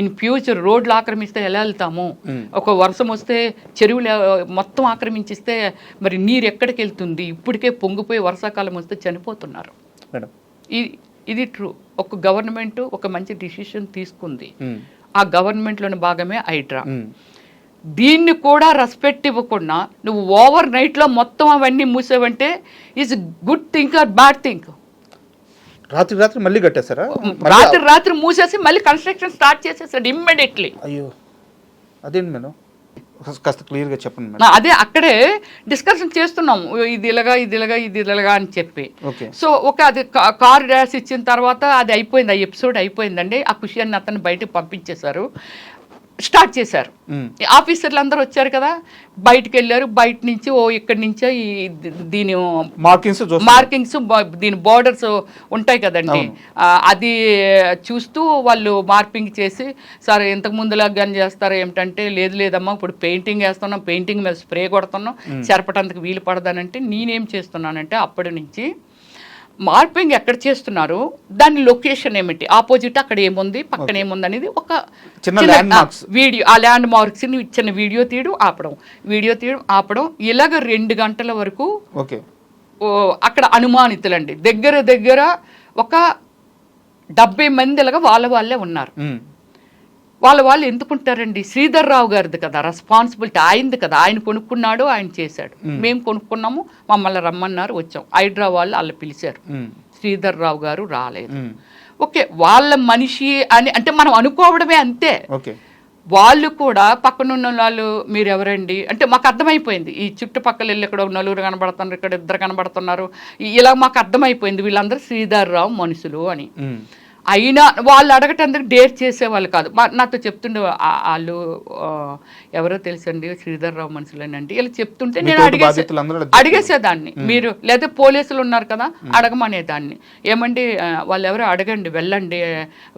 ఇన్ ఫ్యూచర్ రోడ్లు ఆక్రమిస్తే ఎలా వెళ్తాము, ఒక వర్షం వస్తే చెరువులు మొత్తం ఆక్రమించిస్తే మరి నీరు ఎక్కడికి వెళ్తుంది, ఇప్పటికే పొంగిపోయి వర్షాకాలం వస్తే చనిపోతున్నారు. ఇది ట్రూ. ఒక గవర్నమెంట్ ఒక మంచి డిసిషన్ తీసుకుంది, ఆ గవర్నమెంట్లోని భాగమే హైడ్రా. దీన్ని కూడా రెస్పెక్ట్ ఇవ్వకుండా నువ్వు ఓవర్ నైట్లో మొత్తం అవన్నీ మూసేవంటే is good think or bad think? రాత్రి మళ్ళీ కట్టేశారా? రాత్రి మూసేసి మళ్ళీ కన్స్ట్రక్షన్ స్టార్ట్ చేసేసాడు ఇమ్మీడియట్లీ. అయ్యో అదేంటి మేడం, కాస్త క్లియర్గా చెప్పండి. అదే అక్కడే డిస్కషన్ చేస్తున్నాము, ఇది ఇలాగా అని చెప్పి. సో అది కారు డాష్ ఇచ్చిన తర్వాత అది అయిపోయింది, ఆ ఎపిసోడ్ అయిపోయిందండి. ఆ ఖుషి అని అతను బయటకు పంపించేశారు, స్టార్ట్ చేశారు. ఆఫీసర్లు అందరూ వచ్చారు కదా, బయటకు వెళ్ళారు. బయట నుంచి ఇక్కడి నుంచే దీని మార్కింగ్స్ దీని బోర్డర్స్ ఉంటాయి కదండి, అది చూస్తూ వాళ్ళు మార్పింగ్ చేసి, సార్ ఇంతకు ముందులాగా గన్ చేస్తారు ఏమిటంటే, లేదమ్మా ఇప్పుడు పెయింటింగ్ వేస్తున్నాం, పెయింటింగ్ మీద స్ప్రే కొడుతున్నాం, చెరపటానికి వీలు పడదానంటే నేనేం చేస్తున్నానంటే అప్పటి నుంచి మార్పింగ్ ఎక్కడ చేస్తున్నారు, దాని లొకేషన్ ఏమిటి, ఆపోజిట్ అక్కడ ఏముంది, పక్కన ఏముంది అనేది ఒక వీడియో, ఆ ల్యాండ్ మార్క్స్ ని చిన్న వీడియో తీయడం ఆపడం ఇలాగ 2 గంటల వరకు అక్కడ అనుమానితులండి. దగ్గర ఒక 70 మంది ఇలాగా వాళ్ళే ఉన్నారు. వాళ్ళు ఎందుకుంటారండి, శ్రీధర్ రావు గారిది కదా రెస్పాన్సిబిలిటీ, ఆయనది కదా, ఆయన కొనుక్కున్నాడు, ఆయన చేశాడు. మేము కొనుక్కున్నాము, మమ్మల్ని రమ్మన్నారు, వచ్చాం. హైడ్రా వాళ్ళు అలా పిలిచారు, శ్రీధర్ రావు గారు రాలేదు. ఓకే వాళ్ళ మనిషి అని అంటే మనం అనుకోవడమే అంతే. వాళ్ళు కూడా పక్కనున్న వాళ్ళు మీరు ఎవరండి అంటే మాకు అర్థమైపోయింది, ఈ చుట్టుపక్కల వెళ్ళి ఇక్కడ 4 కనబడుతున్నారు, ఇక్కడ 2 కనబడుతున్నారు, ఇలా మాకు అర్థమైపోయింది వీళ్ళందరూ శ్రీధర్ రావు మనుషులు అని. అయినా వాళ్ళు అడగటానికి డేర్ చేసేవాళ్ళు కాదు. నాతో చెప్తుండే వాళ్ళు ఎవరో తెలుసండి శ్రీధర్ రావు మనుషులని అంటే, ఇలా చెప్తుంటే నేను అడిగేసేదాన్ని. మీరు లేదా పోలీసులు ఉన్నారు కదా అడగమనేదాన్ని, ఏమండి వాళ్ళు ఎవరో అడగండి, వెళ్ళండి,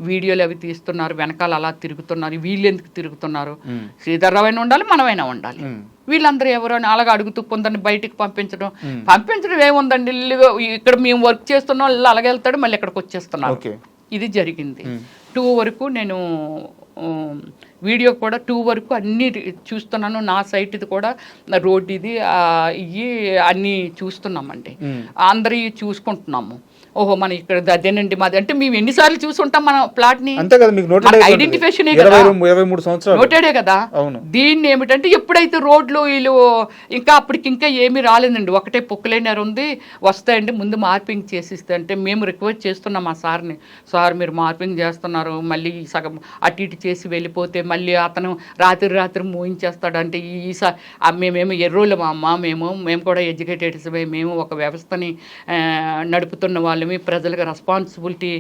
వీడియోలు అవి తీస్తున్నారు, వెనకాల అలా తిరుగుతున్నారు, వీళ్ళు ఎందుకు తిరుగుతున్నారు, శ్రీధర్ రావు అయినా ఉండాలి, మనమైనా ఉండాలి, వీళ్ళందరూ ఎవరో అని అలాగ అడుగుతూ కొందరిని బయటికి పంపించడం ఏముందండి, ఇక్కడ మేము వర్క్ చేస్తున్నాం, అలాగే వెళ్తాడు, మళ్ళీ ఇక్కడికి వచ్చేస్తున్నారు. ఇది జరిగింది. 2 వరకు నేను వీడియో కూడా 2 వరకు అన్నీ చూస్తున్నాను. నా సైట్ ఇది కూడా రోడ్ ఇది ఇవి అన్నీ చూస్తున్నామండి, అందరి చూసుకుంటున్నాము. ఓహో మన ఇక్కడ అదేనండి మాది అంటే మేము ఎన్నిసార్లు చూసుంటాం మన ప్లాట్ ని, ఐడెంటిఫికేషన్ నోటెడే కదా. దీన్ని ఏమిటంటే ఎప్పుడైతే రోడ్లు వీళ్ళు ఇంకా అప్పటికి ఇంకా ఏమీ రాలేదండి, ఒకటే పొక్కులైనర్ ఉంది, వస్తాయండి ముందు మార్పింగ్ చేసిస్తే అంటే మేము రిక్వెస్ట్ చేస్తున్నాం ఆ సార్ని, సార్ మీరు మార్పింగ్ చేస్తున్నారు, మళ్ళీ సగం అటు ఇటు చేసి వెళ్ళిపోతే మళ్ళీ అతను రాత్రి మూయించేస్తాడు అంటే, మేమేమో ఎర్రోళ్ళం అమ్మ, మేము కూడా ఎడ్యుకేటెడ్స్, మేము ఒక వ్యవస్థని నడుపుతున్న వాళ్ళమి, ప్రజలకు రెస్పాన్సిబిలిటీ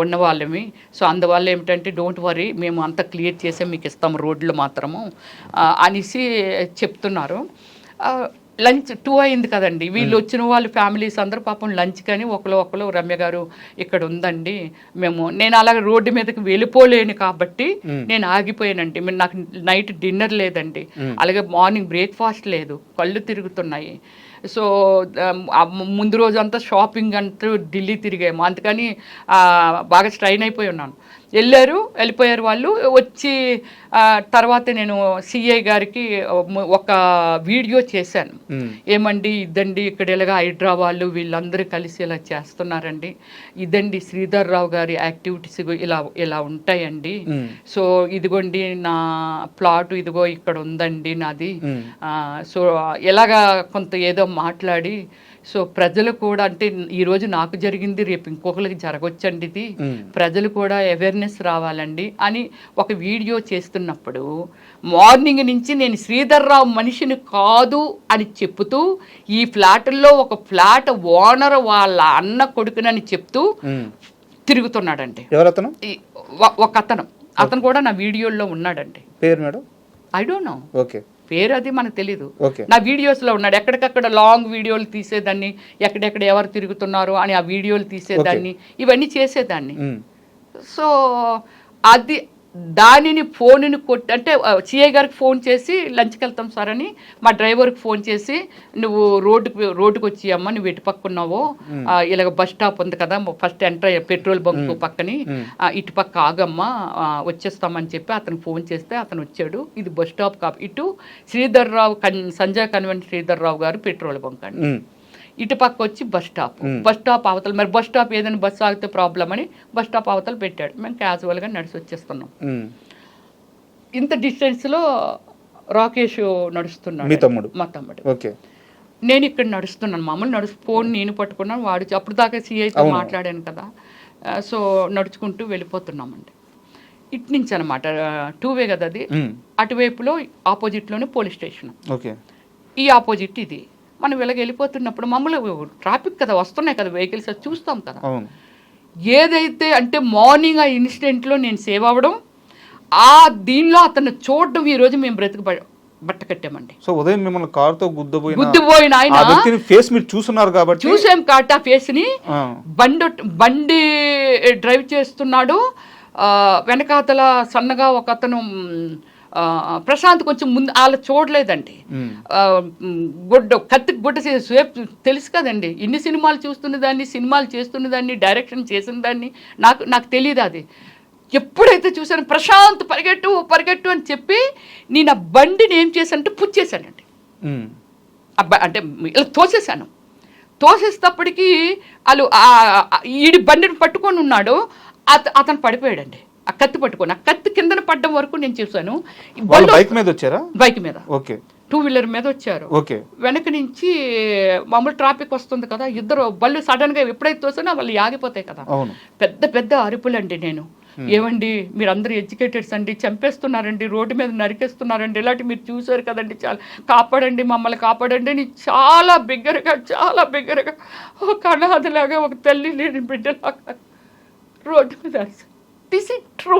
ఉన్న వాళ్ళమి. సో అందువల్ల ఏమిటంటే డోంట్ వరీ, మేము అంతా క్లియర్ చేసే మీకు ఇస్తాము రోడ్లు మాత్రము అనేసి చెప్తున్నారు. లంచ్ 2 అయింది కదండి, వీళ్ళు వచ్చిన వాళ్ళు ఫ్యామిలీస్ అందరూ పాపం లంచ్ కానీ ఒకరు రమ్య గారు ఇక్కడ ఉందండి నేను అలాగే రోడ్డు మీదకి వెళ్ళిపోలేను కాబట్టి నేను ఆగిపోయానండి. నాకు నైట్ డిన్నర్ లేదండి, అలాగే మార్నింగ్ బ్రేక్ఫాస్ట్ లేదు, కళ్ళు తిరుగుతున్నాయి. సో ముందు రోజు అంతా షాపింగ్ అంటూ ఢిల్లీ తిరిగాము, అందుకని బాగా స్ట్రైన్ అయిపోయి ఉన్నాను. వెళ్ళిపోయారు వాళ్ళు. వచ్చి తర్వాత నేను సిఐ గారికి ఒక వీడియో చేశాను, ఏమండి ఇదండి ఇక్కడ ఇలాగా హైదరాబాద్ వీళ్ళందరూ కలిసి ఇలా చేస్తున్నారండి, ఇదండి శ్రీధర్ రావు గారి యాక్టివిటీస్ ఇలా ఉంటాయండి. సో ఇదిగోండి నా ప్లాట్, ఇదిగో ఇక్కడ ఉందండి నాది. సో ఎలాగా కొంత ఏదో మాట్లాడి, సో ప్రజలు కూడా అంటే ఈరోజు నాకు జరిగింది రేపు ఇంకొకరికి జరగొచ్చండి, ఇది ప్రజలు కూడా అవేర్నెస్ రావాలండి అని ఒక వీడియో చేస్తున్నప్పుడు మార్నింగ్ నుంచి నేను శ్రీధర్ రావు మనిషిని కాదు అని చెప్తూ, ఈ ఫ్లాట్లో ఒక ఫ్లాట్ ఓనర్ వాళ్ళ అన్న కొడుకునని చెప్తూ తిరుగుతున్నాడండి. ఒక అతను కూడా నా వీడియోలో ఉన్నాడండి. పేరు madam I don't know, okay, పేరు అది మనకు తెలీదు. నా వీడియోస్లో ఉన్నాడు. ఎక్కడికక్కడ లాంగ్ వీడియోలు తీసేదాన్ని, ఎక్కడెక్కడ ఎవరు తిరుగుతున్నారు అని ఆ వీడియోలు తీసేదాన్ని, ఇవన్నీ చేసేదాన్ని. సో అది దానిని ఫోన్ని కొట్టి అంటే సిఐ గారికి ఫోన్ చేసి లంచ్కి వెళ్తాం సార్ అని మా డ్రైవర్కి ఫోన్ చేసి, నువ్వు రోడ్డుకి వచ్చి అమ్మ నువ్వు ఎటు పక్కున్నావో, ఇలాగ బస్ స్టాప్ ఉంది కదా ఫస్ట్ ఎంటర్ పెట్రోల్ బంక్ పక్కని, ఇటు పక్క ఆగమ్మా వచ్చేస్తామని చెప్పి అతను ఫోన్ చేస్తే అతను వచ్చాడు. ఇది బస్ స్టాప్ ఇటు శ్రీధర్ రావు సంజయ్ కన్వెంట్ శ్రీధర్ రావు గారు పెట్రోల్ బంక్ అండి, ఇటు పక్క వచ్చి బస్ స్టాప్ అవతల. మరి బస్ స్టాప్ ఏదైనా బస్సు ఆగితే ప్రాబ్లం అని బస్ స్టాప్ అవతల పెట్టాడు. మేము క్యాజువల్గా నడిచి వచ్చేస్తున్నాం. ఇంత డిస్టెన్స్లో రాకేష్ నడుస్తున్నాడు, మా తమ్ముడు. నేను ఇక్కడ నడుస్తున్నాను, మామూలు ఫోన్ నేను పట్టుకున్నాను, వాడు అప్పుడు దాకా సిఐతో మాట్లాడాను కదా. సో నడుచుకుంటూ వెళ్ళిపోతున్నామండి. ఇటు నుంచి అనమాట 2 కదా అది, అటువైపులో ఆపోజిట్లోనే పోలీస్ స్టేషన్, ఈ ఆపోజిట్ ఇది. మనం ఇలాగ వెళ్ళిపోతున్నప్పుడు మమ్మల్ని ట్రాఫిక్ కదా వస్తున్నాయి కదా వెహికల్స్, చూస్తాం కదా. ఏదైతే అంటే మార్నింగ్ ఆ ఇన్సిడెంట్లో నేను సేవ్ అవ్వడం, దీనిలో అతను చూడడం, ఈరోజు మేము బట్ట కట్టామండి. సో ఉదయం మిమ్మల్ని కారుతో గుద్దిపోయిన ఆయన ఫేస్ మీరు చూస్తున్నారు కాబట్టి చూసాం కాబట్టి ఆ ఫేస్ ని. బండి డ్రైవ్ చేస్తున్నాడు, వెనకాతల సన్నగా ఒక అతను ప్రశాంత్ కొంచెం ముందు వాళ్ళు చూడలేదండి. కత్తి గుడ్డ తెలుసు కదండి, ఇన్ని సినిమాలు చూస్తున్న దాన్ని, సినిమాలు చేస్తున్న దాన్ని, డైరెక్షన్ చేసిన దాన్ని, నాకు తెలియదు. అది ఎప్పుడైతే చూసాను ప్రశాంత్ పరిగెట్టు అని చెప్పి నేను ఆ బండిని ఏం చేశానంటే పుచ్చేసానండి. అంటే ఇలా తోసేసాను. తోసేసేటప్పటికీ వాళ్ళు ఈడి బండిని పట్టుకొని ఉన్నాడు, అతను పడిపోయాడండి. ఆ కత్తి పట్టుకొని, ఆ కత్తి కిందన పడ్డం వరకు నేను చూసాను. బైక్ మీద వచ్చారా? బైక్ మీద, 2 వీలర్ మీద వచ్చారు. వెనక నుంచి మామూలు ట్రాఫిక్ వస్తుంది కదా, ఇద్దరు బళ్ళు సడన్ గా ఎప్పుడైతే తోసానో వాళ్ళు ఆగిపోతాయి కదా. పెద్ద పెద్ద అరుపులండి. నేను ఏమండి మీరందరూ ఎడ్యుకేటెడ్స్ అండి, చంపేస్తున్నారండి, రోడ్డు మీద నరికేస్తున్నారండి, ఇలాంటి మీరు చూసారు కదండి, చాలా కాపాడండి, మమ్మల్ని కాపాడండి అని చాలా బిగ్గరగా ఒక అనాథలాగా, ఒక తల్లి లేని బిడ్డలాగా రోడ్డు మీద. This is true.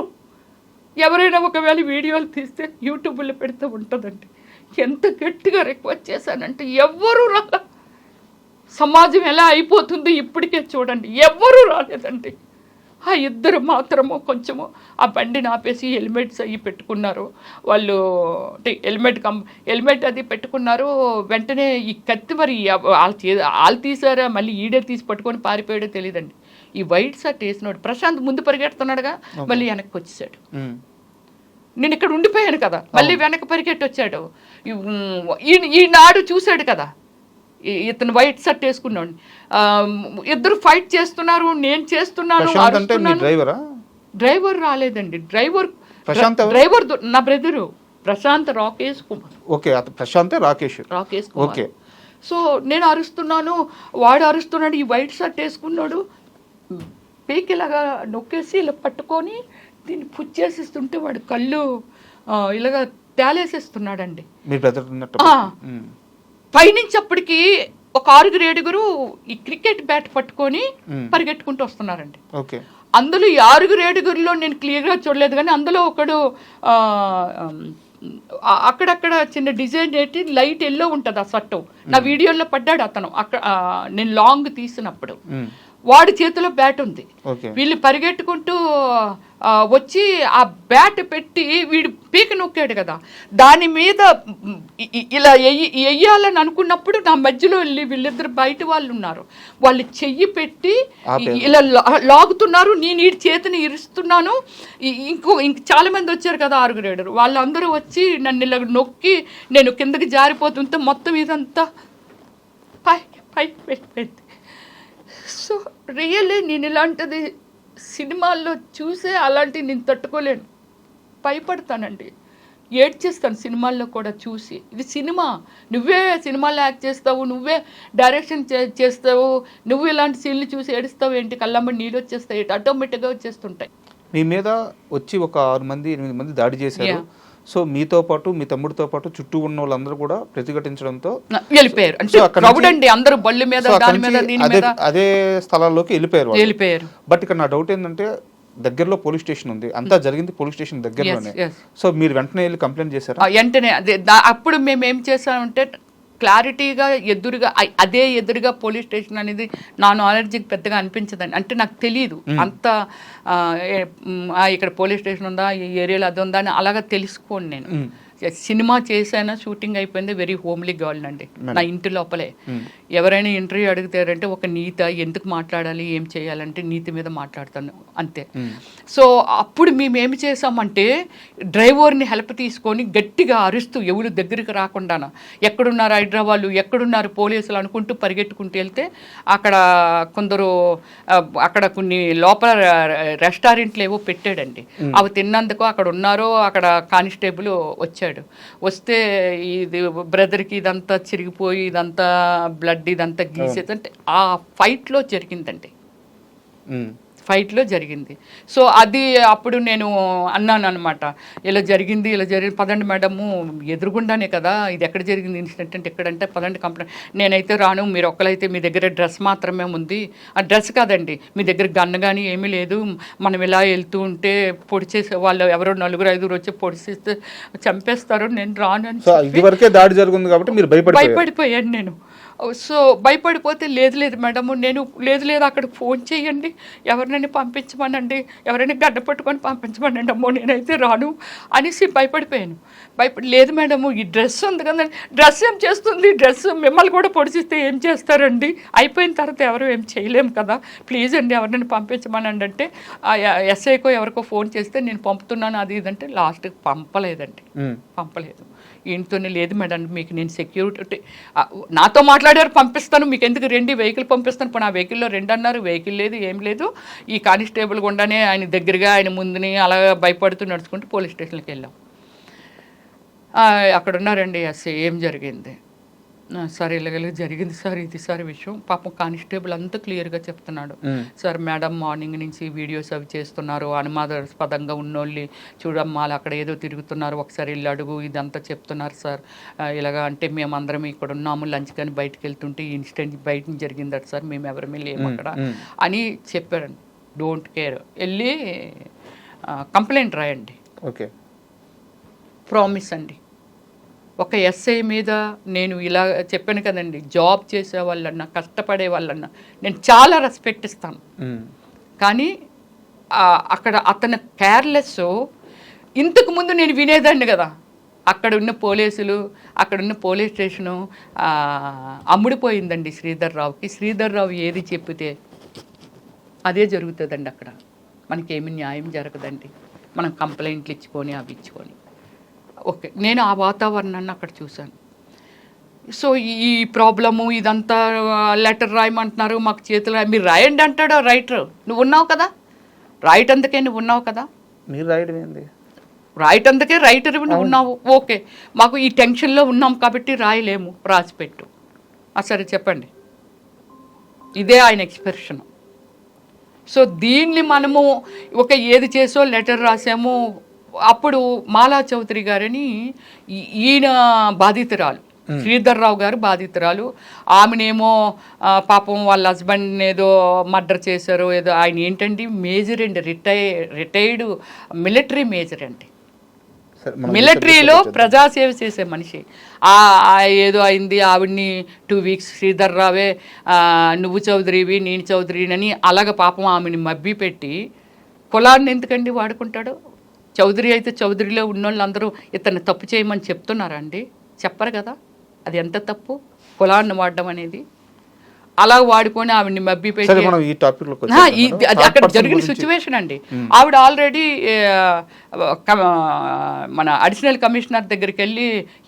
ఎవరైనా ఒకవేళ వీడియోలు తీస్తే యూట్యూబ్లో పెడితే ఉంటుందండి. ఎంత గట్టిగా రిక్వెస్ట్ చేశానంటే ఎవ్వరూ రాల. సమాజం ఎలా అయిపోతుంది ఇప్పటికే చూడండి, ఎవ్వరూ రాలేదండి. ఆ ఇద్దరు మాత్రము కొంచెము ఆ బండిని ఆపేసి హెల్మెట్స్ అవి పెట్టుకున్నారు వాళ్ళు. హెల్మెట్ అది పెట్టుకున్నారు. వెంటనే ఈ కత్తి మరి వాళ్ళు తీసారా మళ్ళీ ఈడే తీసి పట్టుకొని పారిపోయాడో తెలియదండి. ఈ వైట్ షర్ట్ వేసినాడు ప్రశాంత్ ముందు పరిగెడుతున్నాడుగా, మళ్ళీ వెనక్కి వచ్చేసాడు. నేను ఇక్కడ ఉండిపోయాను కదా, మళ్ళీ వెనక్కి పరిగెట్టి వచ్చాడు. ఈనాడు చూశాడు కదా, ఇతను వైట్ షర్ట్ వేసుకున్నాడు. ఇద్దరు ఫైట్ చేస్తున్నారు, నేను చేస్తున్నాను. డ్రైవర్ రాలేదండి. డ్రైవర్ నా బ్రదరు ప్రశాంత్ రాకేష్ కుమార్. రాకేష్ కుమార్. సో నేను అరుస్తున్నాను, వాడు అరుస్తున్నాడు. ఈ వైట్ షర్ట్ వేసుకున్నాడు, పీక్ ఇలాగా నొక్కేసి ఇలా పట్టుకొని దీన్ని పుచ్చేసిస్తుంటే వాడు కళ్ళు ఇలాగా తేలేసేస్తున్నాడండి. పైనుంచి అప్పటికి ఒక 6-7 ఈ క్రికెట్ బ్యాట్ పట్టుకొని పరిగెట్టుకుంటూ వస్తున్నారండి. అందులో ఈ 6-7 నేను క్లియర్గా చూడలేదు, కానీ అందులో ఒకడు అక్కడక్కడ చిన్న డిజైన్ ఏంటి లైట్ ఎల్లో ఉంటుంది ఆ షర్టు. నా వీడియోలో పడ్డాడు అతను అక్కడ, నేను లాంగ్ తీసినప్పుడు. వాడి చేతిలో బ్యాట్ ఉంది. వీళ్ళు పరిగెట్టుకుంటూ వచ్చి ఆ బ్యాట్ పెట్టి వీడు పీక నొక్కాడు కదా, దాని మీద ఇలా వెయ్యాలని అనుకున్నప్పుడు నా మధ్యలో వెళ్ళి వీళ్ళిద్దరు బయట వాళ్ళు ఉన్నారు, వాళ్ళు చెయ్యి పెట్టి ఇలా లాగుతున్నారు. నేను ఈ చేతిని ఇరుస్తున్నాను. ఇంక చాలా మంది వచ్చారు కదా, 6-7 వాళ్ళందరూ వచ్చి నన్ను ఇలా నొక్కి నేను కిందకి జారిపోతుంటే మొత్తం ఇదంతా పై పెట్టింది. సో రియల్లీ నేను ఇలాంటిది సినిమాల్లో చూసే అలాంటివి నేను తట్టుకోలేను, భయపడతానండి, ఏడ్చేస్తాను సినిమాల్లో కూడా చూసి. ఇది సినిమా, నువ్వే సినిమాల్లో యాక్ట్ చేస్తావు, నువ్వే డైరెక్షన్ చేస్తావు, నువ్వు ఇలాంటి సీన్లు చూసి ఏడుస్తావు ఏంటి, కళ్ళమ్మ నీళ్ళు వచ్చేస్తాయి, ఆటోమేటిక్గా వచ్చేస్తుంటాయి. మీ మీద వచ్చి ఒక 6-8 మంది దాడి చేశారు. సో మీతో పాటు మీ తమ్ముడితో పాటు చుట్టూ ఉన్న వాళ్ళందరూ కూడా ప్రతిఘటించడంతో వెళ్ళిపోయారు. అందరూ బళ్ళు మీద అదే స్థలాల్లోకి వెళ్ళిపోయారు. బట్ ఇక్కడ నా డౌట్ ఏంటంటే, దగ్గరలో పోలీస్ స్టేషన్ ఉంది, అంతా జరిగింది పోలీస్ స్టేషన్ దగ్గరలోనే. సో మీరు వెంటనే వెళ్ళి కంప్లైంట్ చేశారు? వెంటనే అప్పుడు మేము ఏం చేసామంటే క్లారిటీగా ఎదురుగా పోలీస్ స్టేషన్ అనేది నా నాలెడ్జ్కి పెద్దగా అనిపించదండి. అంటే నాకు తెలియదు అంత ఇక్కడ పోలీస్ స్టేషన్ ఉందా, ఈ ఏరియాలో అది ఉందా అని అలాగా తెలుసుకోండి. నేను సినిమా చేశాను, షూటింగ్ అయిపోయింది, వెరీ హోమ్లీ గర్ల్ అండి నా ఇంటి లోపలే. ఎవరైనా ఇంటర్వ్యూ అడుగుతారంటే ఒక నీతి, ఎందుకు మాట్లాడాలి, ఏం చేయాలంటే నీతి మీద మాట్లాడతాను అంతే. సో అప్పుడు మేము ఏమి చేసామంటే డ్రైవర్ని హెల్ప్ తీసుకొని గట్టిగా అరుస్తూ ఎవరు దగ్గరికి రాకుండా, ఎక్కడున్నారు హైదరాబాద్, ఎక్కడున్నారు పోలీసులు అనుకుంటూ పరిగెట్టుకుంటూ వెళ్తే అక్కడ కొందరు అక్కడ కొన్ని లోపల రెస్టారెంట్లు ఏవో పెట్టాడండి, అవి తిన్నందుకు అక్కడ ఉన్నారో అక్కడ కానిస్టేబుల్ వచ్చాడు. వస్తే ఇది బ్రదర్కి ఇదంతా చిరిగిపోయి ఇదంతా బ్లడ్ ఇదంతా గీసేది అంటే ఆ ఫైట్లో జరిగిందండి, ఫైట్లో జరిగింది. సో అది అప్పుడు నేను అన్నాను అనమాట, ఇలా జరిగింది పదండి మేడము, ఎదురుగుండానే కదా ఇది, ఎక్కడ జరిగింది ఇన్సిడెంట్ అంటే ఎక్కడంటే పదండి కంప్లైంట్. నేనైతే రాను, మీరు ఒక్కలైతే మీ దగ్గర డ్రెస్ మాత్రమే ఉంది, ఆ డ్రెస్ కాదండి మీ దగ్గర గన్ను కానీ ఏమీ లేదు, మనం ఇలా వెళ్తూ ఉంటే పొడి చేసే వాళ్ళు ఎవరో 4-5 వచ్చి పొడి చేస్తే చంపేస్తారు, నేను రాను అని దాడి జరుగుతుంది కాబట్టి మీరు భయపడిపోయాను నేను. సో భయపడిపోతే లేదు మేడము, నేను లేదు అక్కడ ఫోన్ చేయండి, ఎవరినైనా పంపించమనండి, ఎవరైనా గడ్డ పట్టుకొని పంపించమనండి, అమ్మో నేనైతే రాను అనేసి భయపడిపోయాను. లేదు మేడము ఈ డ్రెస్ ఉంది కదండి, డ్రెస్ ఏం చేస్తుంది, డ్రెస్ మిమ్మల్ని కూడా పొడిచిస్తే ఏం చేస్తారండి, అయిపోయిన తర్వాత ఎవరు ఏం చేయలేము కదా, ప్లీజ్ అండి ఎవరినైనా పంపించమనండి అంటే ఎస్ఐకో ఎవరికో ఫోన్ చేస్తే నేను పంపుతున్నాను అది ఇదంటే లాస్ట్కి పంపలేదు. ఈయనతోనే లేదు మేడం మీకు నేను సెక్యూరిటీ నాతో మాట్లాడారు పంపిస్తాను, మీకు ఎందుకు 2 వెహికల్ పంపిస్తాను, ఇప్పుడు నా వెహికల్లో 2 అన్నారు, వెహికల్ లేదు ఏం లేదు. ఈ కానిస్టేబుల్ గుండానే ఆయన దగ్గరగా ఆయన ముందుని అలా భయపడుతూ నడుచుకుంటూ పోలీస్ స్టేషన్కి వెళ్ళాం. అక్కడ ఉన్నారండి ఎస్ఐ, ఏం జరిగింది సార్, ఇలాగ జరిగింది సార్, ఇది సార్ విషయం. పాపం కానిస్టేబుల్ అంతా క్లియర్గా చెప్తున్నాడు, సార్ మేడం మార్నింగ్ నుంచి వీడియోస్ అవి చేస్తున్నారు, అనుమానాస్పదంగా ఉన్నోళ్ళని చూడమ్మా అక్కడ ఏదో తిరుగుతున్నారు, ఒకసారి వెళ్ళి అడుగు, ఇదంతా చెప్తున్నారు సార్. ఇలాగ అంటే మేమందరం ఇక్కడ ఉన్నాము, లంచ్ కానీ బయటకు వెళ్తుంటే ఈ ఇన్సిడెంట్ బయట జరిగిందట సార్, మేము ఎవరమే లేము అక్కడ అని చెప్పారండి. డోంట్ కేర్, వెళ్ళి కంప్లైంట్ రాయండి, ఓకే ప్రామిస్ అండి. ఒక ఎస్ఐ మీద నేను ఇలా చెప్పాను కదండి, జాబ్ చేసే వాళ్ళన్నా కష్టపడే వాళ్ళన్నా నేను చాలా రెస్పెక్ట్ ఇస్తాను, కానీ అక్కడ అతను కేర్లెస్. ఇంతకుముందు నేను వినేదాన్ని కదా, అక్కడ ఉన్న పోలీసులు, అక్కడ ఉన్న పోలీస్ స్టేషను అమ్ముడిపోయిందండి శ్రీధర్రావుకి. శ్రీధర్రావు ఏది చెప్పితే అదే జరుగుతుందండి, అక్కడ మనకేమి న్యాయం జరగదండి, మనం కంప్లైంట్లు ఇచ్చుకొని అవి ఇచ్చుకొని. ఓకే, నేను ఆ వాతావరణాన్ని అక్కడ చూశాను. సో ఈ ప్రాబ్లము ఇదంతా లెటర్ రాయమంటున్నారు, మాకు చేతులు మీరు రాయండి అంటాడు రైటర్. నువ్వు ఉన్నావు కదా, రాయటందుకే నువ్వు ఉన్నావు కదా, మీరు రాయడం ఏంది, రాయటందుకే రైటర్ నువ్వు ఉన్నావు. ఓకే, మాకు ఈ టెన్షన్లో ఉన్నాం కాబట్టి రాయలేము, రాసిపెట్టు. సరే చెప్పండి, ఇదే ఆయన ఎక్స్ప్రెషన్. సో దీన్ని మనము ఒక ఏది చేసో లెటర్ రాసాము. అప్పుడు మాలా చౌదరి గారని ఈయన బాధితురాలు, శ్రీధర్రావు గారు బాధితురాలు. ఆమెనేమో పాపం వాళ్ళ హస్బెండ్ ఏదో మర్డర్ చేశారు ఏదో. ఆయన ఏంటండి మేజర్ అండి, రిటైర్డ్ మిలిటరీ మేజర్ అండి. మిలిటరీలో ప్రజాసేవ చేసే మనిషి. ఏదో అయింది ఆవిడ్ని 2 వీక్స్ శ్రీధర్ రావే నువ్వు చౌదరివి నేను చౌదరిని అలాగ పాపం ఆమెని మబ్బి పెట్టి కులాన్ని ఎందుకండి వాడుకుంటాడు? చౌదరి అయితే చౌదరిలో ఉన్నోళ్ళందరూ ఇతన్ని తప్పు చేయమని చెప్తున్నారా అండి? చెప్పరు కదా. అది ఎంత తప్పు కులాన్ని వాడడం అనేది. అలా వాడుకొని ఆవిడ్ని మబ్బి పెట్టి అక్కడ జరిగిన సిచ్యువేషన్ అండి. ఆవిడ ఆల్రెడీ మన అడిషనల్ కమిషనర్ దగ్గరికి వెళ్ళి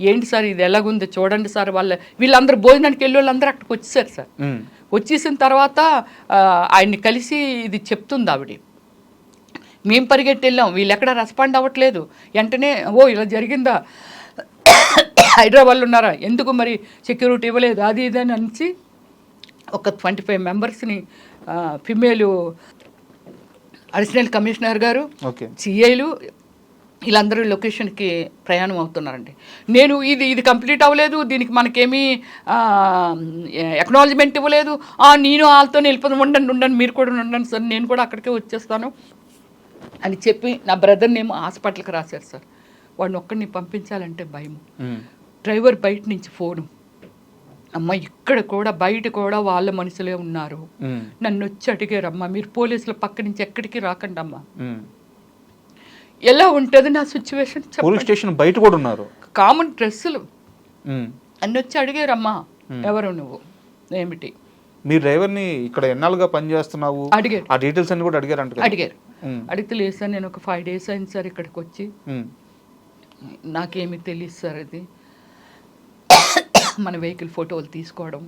ఏంటి సార్ ఇది ఎలాగుంది చూడండి సార్, వీళ్ళందరూ భోజనానికి వెళ్ళి వాళ్ళందరూ అక్కడికి వచ్చేసారు సార్. వచ్చేసిన తర్వాత ఆయన్ని కలిసి ఇది చెప్తుంది ఆవిడ. మేము పరిగెట్టి వెళ్ళాం, వీళ్ళు ఎక్కడ రెస్పాండ్ అవ్వట్లేదు. వెంటనే ఇలా జరిగిందా, హైదరాబాద్లో ఉన్నారా, ఎందుకు మరి సెక్యూరిటీ ఇవ్వలేదు, అది ఇది అని అనిసి ఒక 25 మెంబర్స్ని ఫిమేలు అడిషనల్ కమిషనర్ గారు, సిఐలు వీళ్ళందరూ లొకేషన్కి ప్రయాణం అవుతున్నారండి. నేను ఇది కంప్లీట్ అవ్వలేదు, దీనికి మనకేమీ ఎక్నాలజ్మెంట్ ఇవ్వలేదు, నేను వాళ్ళతో వెళ్ళిపోతాను, ఉండండి మీరు కూడా ఉండండి సార్, నేను కూడా అక్కడికే వచ్చేస్తాను అని చెప్పి నా బ్రదర్ని ఏమో హాస్పిటల్కి రాశారు సార్. వాడిని ఒక్కడిని పంపించాలంటే భయం. డ్రైవర్ బయట నుంచి ఫోను, అమ్మ ఇక్కడ కూడా బయట కూడా వాళ్ళ మనుషులే ఉన్నారు, నన్ను వచ్చి అడిగారమ్మా మీరు పోలీసుల పక్క నుంచి ఎక్కడికి రాకండి అమ్మా. ఎలా ఉంటుంది నా సిచ్యువేషన్? పోలీస్ స్టేషన్ బయట కూడా ఉన్నారు, కామన్ డ్రెస్సులు అన్ని వచ్చి అడిగారమ్మా ఎవరు నువ్వు ఏమిటి, మీ డ్రైవర్ని ఇక్కడ ఎన్నాళ్ళుగా పనిచేస్తున్నావు అడిగారు. ఆ డీటెయిల్స్ అన్ని కూడా అడిగారు. అడిగితే లేదు సార్ నేను ఒక 5 days అయింది సార్ ఇక్కడికి వచ్చి, నాకేమీ తెలియదు సార్, అది మన వెహికల్ ఫోటోలు తీసుకోవడం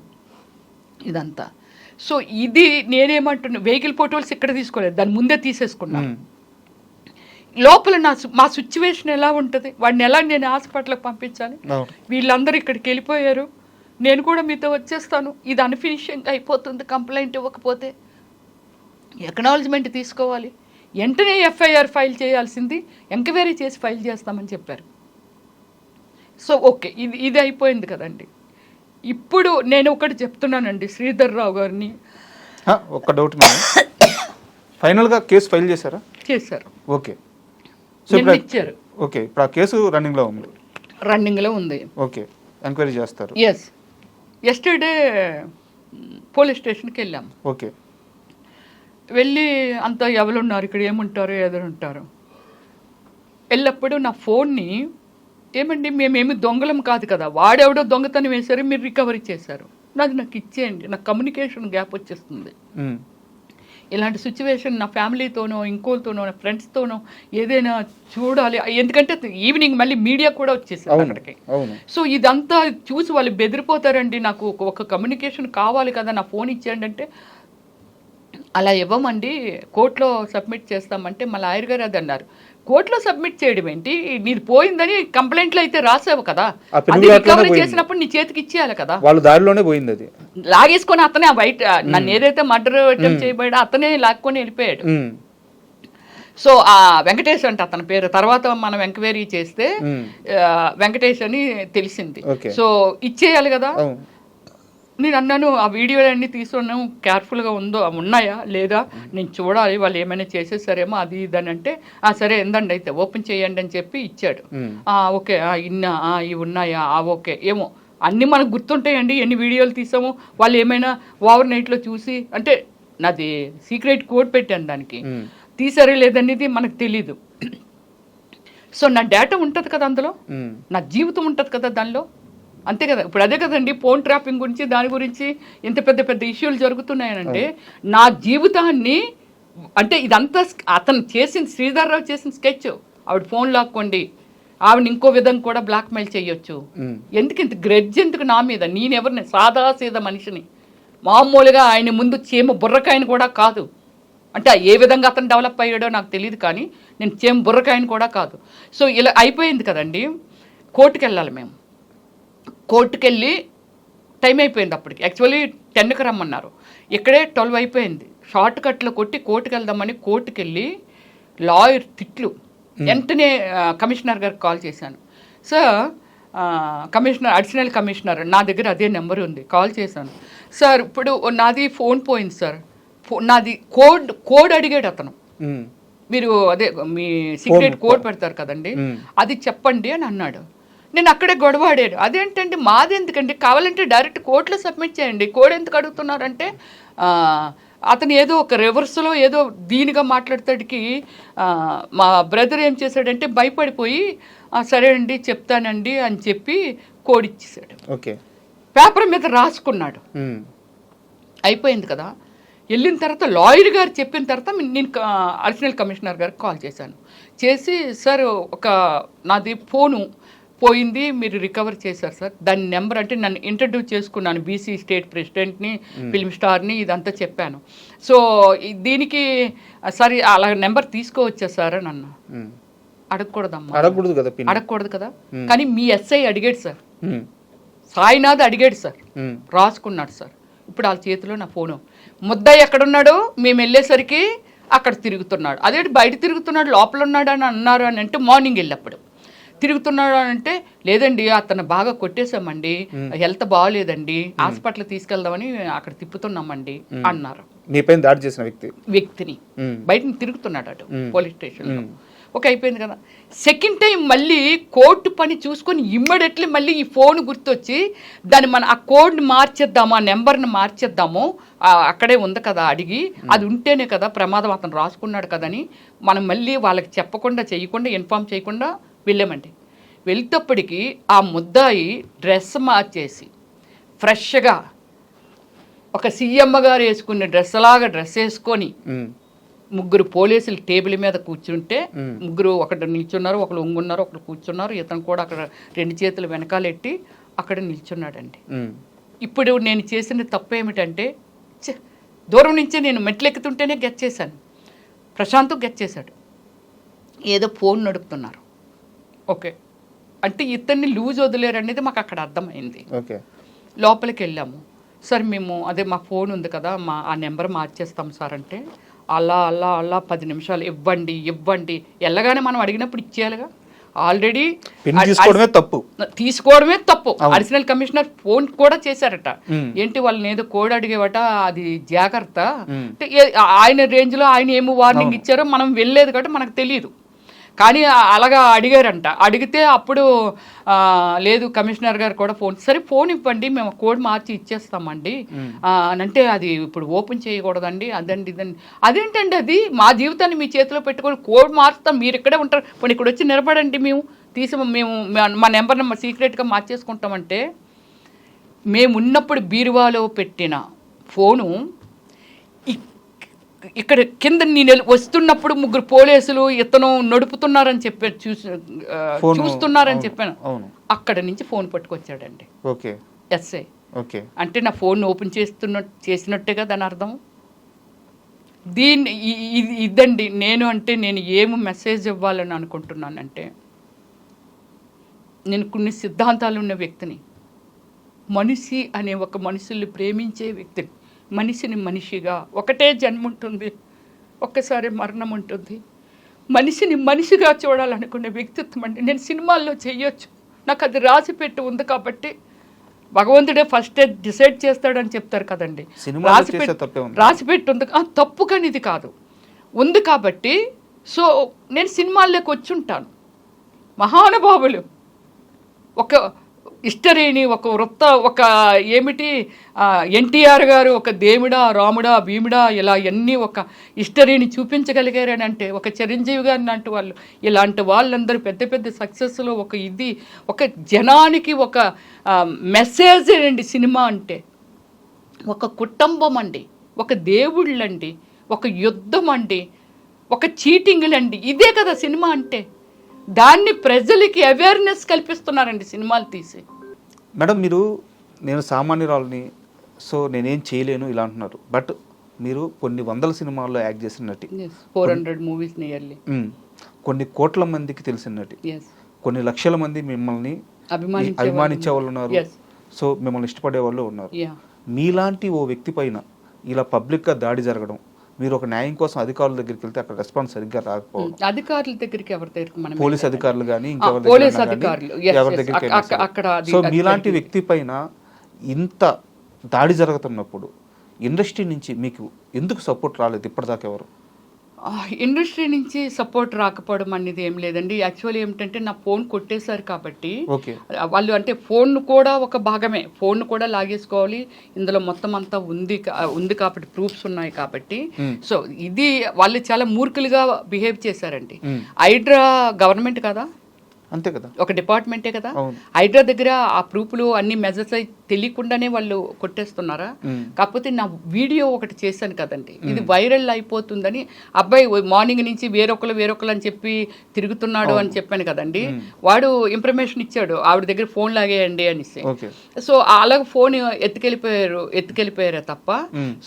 ఇదంతా. సో ఇది నేనేమంటున్నా, వెహికల్ ఫోటోలు ఇక్కడ తీసుకోలేదు, దాని ముందే తీసేసుకున్నా. లోపల మా సిచ్యువేషన్ ఎలా ఉంటుంది, వాడిని ఎలా నేను హాస్పిటల్కి పంపించాలి, వీళ్ళందరూ ఇక్కడికి వెళ్ళిపోయారు, నేను కూడా మీతో వచ్చేస్తాను, ఇది అన్ఫినిషింగ్ అయిపోతుంది కంప్లైంట్ ఇవ్వకపోతే, ఎక్నాలజ్మెంట్ తీసుకోవాలి, వెంటనే ఎఫ్ఐఆర్ ఫైల్ చేయాల్సింది ఎంక్వైరీ చేసి ఫైల్ చేస్తామని చెప్పారు. సో ఓకే, ఇది అయిపోయింది కదండి. ఇప్పుడు నేను ఒకటి చెప్తున్నానండి శ్రీధర్ రావు గారిని, ఒక డౌట్, ఫైనల్గా కేసు ఫైల్ చేశారా? చేశారు. ఓకే, ఇచ్చారు. ఓకే, ఇప్పుడు ఆ కేసు రన్నింగ్లో ఉంది. ఓకే, ఎంక్వైరీ చేస్తారు. ఎస్, ఎస్టర్డే పోలీస్ స్టేషన్కి వెళ్ళాము. ఓకే, వెళ్ళి అంతా ఎవరున్నారు ఇక్కడ, ఏముంటారు ఎదురుంటారు, వెళ్ళప్పుడు నా ఫోన్ని ఏమండి మేమేమి దొంగలం కాదు కదా, వాడెవడో దొంగతనం వేశారు, మీరు రికవరీ చేశారు, నాకు ఇచ్చేయండి, నాకు కమ్యూనికేషన్ గ్యాప్ వచ్చేస్తుంది. ఇలాంటి సిచ్యువేషన్ నా ఫ్యామిలీతోనో ఇంకోతోనో నా ఫ్రెండ్స్తోనో ఏదైనా చూడాలి, ఎందుకంటే ఈవినింగ్ మళ్ళీ మీడియా కూడా వచ్చేసారు అక్కడికి. సో ఇదంతా చూసి వాళ్ళు బెదిరిపోతారండి, నాకు ఒక కమ్యూనికేషన్ కావాలి కదా, నా ఫోన్ ఇచ్చేయండి అంటే, అలా ఇవ్వమండి కోర్టులో సబ్మిట్ చేస్తామంటే మా లాయర్ గారు అది అన్నారు. కోర్టులో సబ్మిట్ చేయడం ఏంటి, నీది పోయిందని కంప్లైంట్లో అయితే రాసావు కదా, అది రికవరీ చేసినప్పుడు నీ చేతికి ఇచ్చేయాలి కదా. వాళ్ళు దారిలోనే పోయింది, అది లాగేసుకొని అతనే బయట నన్ను ఏదైతే మర్డర్ అటెంప్ట్ చేయబడ్డా అతనే లాక్కొని వెళ్ళిపోయాడు. సో ఆ వెంకటేష్ అంటే అతని పేరు, తర్వాత మనం ఎంక్వైరీ చేస్తే వెంకటేష్ అని తెలిసింది. సో ఇచ్చేయాలి కదా. నేను అన్నాను ఆ వీడియోలన్నీ తీసుకున్నాను, కేర్ఫుల్గా ఉన్నాయా లేదా నేను చూడాలి, వాళ్ళు ఏమైనా చేసేసారేమో అది ఇదని అంటే, సరే ఎందండి అయితే ఓపెన్ చేయండి అని చెప్పి ఇచ్చాడు. ఓకే ఇవి ఉన్నాయా, ఓకే, ఏమో అన్నీ మనకు గుర్తుంటాయండి, ఎన్ని వీడియోలు తీసాము, వాళ్ళు ఏమైనా ఓవర్ నైట్లో చూసి, అంటే నాది సీక్రెట్ కోడ్ పెట్టాను దానికి, తీసారే లేదనేది మనకు తెలీదు. సో నా డేటా ఉంటుంది కదా అందులో, నా జీవితం ఉంటుంది కదా దానిలో, అంతే కదా. ఇప్పుడు అదే కదండి ఫోన్ ట్రాపింగ్ గురించి దాని గురించి ఇంత పెద్ద పెద్ద ఇష్యూలు జరుగుతున్నాయనంటే, నా జీవితాన్ని అంటే ఇదంతా అతను చేసిన శ్రీధర్ రావు చేసిన స్కెచ్. ఆవిడ ఫోన్ లాక్కోండి, ఆవిడ ఇంకో విధంగా కూడా బ్లాక్మెయిల్ చేయొచ్చు, ఎందుకు ఇంత గ్రెడ్జ్ ఎందుకు నా మీద, నేనెవరిని సాదా సీదా మనిషిని, మామూలుగా ఆయన ముందు చీమ బుర్రకాయని కూడా కాదు, అంటే ఏ విధంగా అతను డెవలప్ అయ్యాడో నాకు తెలియదు, కానీ నేను చీమ బుర్రకాయని కూడా కాదు. సో ఇలా అయిపోయింది కదండి. కోర్టుకు వెళ్ళాలి, మేము కోర్టుకు వెళ్ళి టైం అయిపోయింది అప్పటికి, యాక్చువల్లీ 10కి రమ్మన్నారు, ఇక్కడే 12 అయిపోయింది. షార్ట్ కట్లో కొట్టి కోర్టుకు వెళ్దామని కోర్టుకు వెళ్ళి లాయర్ తిట్లు, వెంటనే కమిషనర్ గారికి కాల్ చేశాను. సార్ కమిషనర్ అడిషనల్ కమిషనర్ నా దగ్గర అదే నెంబర్ ఉంది, కాల్ చేశాను. సార్ ఇప్పుడు నాది ఫోన్ పోయింది సార్, నాది కోడ్ అడిగాడు అతను, మీరు అదే మీ సీక్రెట్ కోడ్ పెడతారు కదండి, అది చెప్పండి అని అన్నాడు. నేను అక్కడే గొడవ ఆడాడు. అదేంటంటే మాది ఎందుకండి, కావాలంటే డైరెక్ట్ కోర్టులో సబ్మిట్ చేయండి, కోడ్ ఎందుకు అడుగుతున్నారంటే అతను ఏదో ఒక రివర్స్లో ఏదో దీనిగా మాట్లాడతాడికి మా బ్రదర్ ఏం చేశాడంటే భయపడిపోయి సరే అండి చెప్తానండి అని చెప్పి కోడ్ ఇచ్చేసాడు. ఓకే, పేపర్ మీద రాసుకున్నాడు. అయిపోయింది కదా. వెళ్ళిన తర్వాత లాయర్ గారు చెప్పిన తర్వాత నేను అడిషనల్ కమిషనర్ గారికి కాల్ చేశాను. చేసి సార్ ఒక నాది ఫోను పోయింది, మీరు రికవర్ చేశారు సార్, దాని నెంబర్ అంటే నన్ను ఇంట్రడ్యూస్ చేసుకున్నాను, బీసీ స్టేట్ ప్రెసిడెంట్ని, ఫిల్మ్ స్టార్ని, ఇదంతా చెప్పాను. సో దీనికి సరే అలా నెంబర్ తీసుకోవచ్చా సార్ అని అన్నా. అడగకూడదమ్మా, అడగకూడదు కదా. కానీ మీ ఎస్ఐ అడిగాడు సార్, సాయినాథ్ అడిగాడు సార్, రాసుకున్నాడు సార్. ఇప్పుడు వాళ్ళ చేతిలో నా ఫోను. ముద్దాయి ఎక్కడున్నాడు, మేము వెళ్ళేసరికి అక్కడ తిరుగుతున్నాడు. అదేంటి బయట తిరుగుతున్నాడు, లోపల ఉన్నాడు అని అన్నారు అని అంటే మార్నింగ్ వెళ్ళప్పుడు తిరుగుతున్నాడు అని అంటే లేదండి అతను బాగా కొట్టేశామండి, హెల్త్ బాగోలేదండి, హాస్పిటల్ తీసుకెళ్దామని అక్కడ తిప్పుతున్నామండి అన్నారు. మీపైన దాడి చేసిన వ్యక్తిని బయట తిరుగుతున్నాడు అటు పోలీస్ స్టేషన్లో. ఒక అయిపోయింది కదా. సెకండ్ టైం మళ్ళీ కోర్టు పని చూసుకొని ఇమ్మీడియట్లీ మళ్ళీ ఈ ఫోన్ గుర్తొచ్చి దాన్ని మన ఆ కోడ్ని మార్చేద్దాము, ఆ నెంబర్ని మార్చేద్దాము, అక్కడే ఉంది కదా అడిగి, అది ఉంటేనే కదా ప్రమాదం, అతను రాసుకున్నాడు కదని మనం మళ్ళీ వాళ్ళకి చెప్పకుండా చేయకుండా ఇన్ఫామ్ చేయకుండా వెళ్ళామండి. వెళ్తేప్పటికి ఆ ముద్దాయి డ్రెస్ మార్చేసి ఫ్రెష్గా ఒక సీఎం గారు వేసుకునే డ్రెస్ వేసుకొని ముగ్గురు పోలీసులు టేబుల్ మీద కూర్చుంటే ముగ్గురు ఒకటి నిల్చున్నారు, ఒకరు ఒంగున్నారు, ఒకరు కూర్చున్నారు. ఇతను కూడా అక్కడ 2 చేతులు వెనకాలెట్టి అక్కడ నిల్చున్నాడండి. ఇప్పుడు నేను చేసిన తప్పు ఏమిటంటే దూరం నుంచే నేను మెట్లు ఎక్కుతుంటేనే గెట్ చేశాను. ప్రశాంత్ గెట్ చేశాడు, ఏదో ఫోన్ నడుపుతున్నారు. ఓకే అంటే ఇతన్ని లూజ్ వదిలేరు అనేది మాకు అక్కడ అర్థమైంది. లోపలికి వెళ్ళాము. సార్ మేము అదే మా ఫోన్ ఉంది కదా, ఆ నెంబర్ మార్చేస్తాం సార్ అంటే అలా 10 నిమిషాలు ఇవ్వండి వెళ్ళగానే మనం అడిగినప్పుడు ఇచ్చేయాలిగా. ఆల్రెడీ తీసుకోవడమే తప్పు. అడిషనల్ కమిషనర్ ఫోన్ కూడా చేశారట, ఏంటి వాళ్ళని ఏదో కోడ్ అడిగేవట, అది జాగ్రత్త. ఆయన రేంజ్లో ఆయన ఏమో వార్నింగ్ ఇచ్చారో మనం వెళ్ళలేదు కాబట్టి మనకు తెలియదు. కానీ అలాగా అడిగారంట. అడిగితే అప్పుడు లేదు కమిషనర్ గారు కూడా సరే ఫోన్ ఇవ్వండి మేము కోడ్ మార్చి ఇచ్చేస్తామండి అంటే అది ఇప్పుడు ఓపెన్ చేయకూడదండి, అదండి ఇదండి. అదేంటండి అది మా జీవితాన్ని మీ చేతిలో పెట్టుకొని కోడ్ మార్చుతాం, మీరు ఇక్కడే ఉంటారు, ఇప్పుడు ఇక్కడ వచ్చి నిలబడండి, మేము మా నెంబర్ని సీక్రెట్గా మార్చేసుకుంటామంటే మేము ఉన్నప్పుడు బీరువాలో పెట్టిన ఫోను ఇక్కడ కింద నేను వస్తున్నప్పుడు ముగ్గురు పోలీసులు ఇతను నడుపుతున్నారని చెప్పారు, చూస్తున్నారని చెప్పాను. అక్కడ నుంచి ఫోన్ పట్టుకొచ్చాడండి ఎస్ఐ. అంటే నా ఫోన్ ఓపెన్ చేసినట్టుగా దాని అర్థం. ఇదండి నేను ఏమి మెసేజ్ ఇవ్వాలని అనుకుంటున్నానంటే, నేను కొన్ని సిద్ధాంతాలు ఉన్న వ్యక్తిని, మనిషి అనే ఒక మనుషుల్ని ప్రేమించే వ్యక్తిని, మనిషిని మనిషిగా ఒకటే జన్మ ఉంటుంది, ఒక్కసారి మరణం ఉంటుంది, మనిషిని మనిషిగా చూడాలనుకునే వ్యక్తిత్వం అండి. నేను సినిమాల్లో చేయొచ్చు, నాకు అది రాసిపెట్టి ఉంది కాబట్టి భగవంతుడే ఫస్టే డిసైడ్ చేస్తాడని చెప్తారు కదండి. రాసిపెట్టి ఉంది, తప్పు కానీ ఇది కాదు, ఉంది కాబట్టి సో నేను సినిమాల్లోకి వచ్చి ఉంటాను. మహానుభావులు ఒక హిస్టరీని ఒక ఏమిటి ఎన్టీఆర్ గారు ఒక దేవుడా రాముడా భీముడా ఇలా అన్నీ ఒక హిస్టరీని చూపించగలిగారని అంటే, ఒక చిరంజీవి గారిని అంటే వాళ్ళు ఇలాంటి వాళ్ళందరూ పెద్ద పెద్ద సక్సెస్లో ఒక జనానికి ఒక మెసేజ్ అండి సినిమా అంటే. ఒక కుటుంబం అండి, ఒక దేవుళ్ళండి, ఒక యుద్ధం అండి, ఒక చీటింగ్లండి, ఇదే కదా సినిమా అంటే. దాన్ని ప్రజలకి అవేర్నెస్ కల్పిస్తున్నారండి సినిమాలు తీసి. మేడం నేను సామాన్యురాలని, సో నేనేం చేయలేను ఇలా అంటున్నారు. బట్ మీరు కొన్ని వందల సినిమాల్లో యాక్ట్ చేసిన నటి, 400 మూవీస్ నియర్లీ, కొన్ని కోట్ల మందికి తెలిసిన నటి, కొన్ని లక్షల మంది మిమ్మల్ని అభిమానించే వాళ్ళు ఉన్నారు, సో మిమ్మల్ని ఇష్టపడే వాళ్ళు ఉన్నారు. మీలాంటి ఓ వ్యక్తి పైన ఇలా పబ్లిక్గా దాడి జరగడం, మీరు ఒక న్యాయం కోసం అధికారుల దగ్గరికి వెళ్తే అక్కడ రెస్పాన్స్ సరిగ్గా రాకపోవడం, అధికారుల దగ్గరికి ఎవరి దగ్గరికి, పోలీస్ అధికారులు కానీ సో మీలాంటి వ్యక్తి పైన ఇంత దాడి జరుగుతున్నప్పుడు ఇండస్ట్రీ నుంచి మీకు ఎందుకు సపోర్ట్ రాలేదు ఇప్పటిదాకా ఎవరు? ఇండస్ట్రీ నుంచి సపోర్ట్ రాకపోవడం అనేది ఏం లేదండి. యాక్చువల్లీ ఏమిటంటే నా ఫోన్ కొట్టేశారు కాబట్టి వాళ్ళు అంటే ఫోన్ కూడా ఒక భాగమే, ఫోన్ కూడా లాగేసుకోవాలి, ఇందులో మొత్తం అంతా ఉంది కాబట్టి ప్రూఫ్స్ ఉన్నాయి కాబట్టి. సో ఇది వాళ్ళు చాలా మూర్ఖులుగా బిహేవ్ చేశారండి. హైడ్రా గవర్నమెంట్ కదా, అంతే కదా, ఒక డిపార్ట్మెంటే కదా. హైడ్రా దగ్గర ఆ ప్రూఫ్లు అన్ని మెజర్స్ తెలియకుండానే వాళ్ళు కొట్టేస్తున్నారా? కాకపోతే నా వీడియో ఒకటి చేశాను కదండి, ఇది వైరల్ అయిపోతుందని అబ్బాయి మార్నింగ్ నుంచి వేరొకరు అని చెప్పి తిరుగుతున్నాడు అని చెప్పాను కదండి. వాడు ఇన్ఫర్మేషన్ ఇచ్చాడు, ఆవిడ దగ్గర ఫోన్ లాగేయండి అనేసి. సో అలాగ ఫోన్ ఎత్తుకెళ్ళిపోయారే తప్ప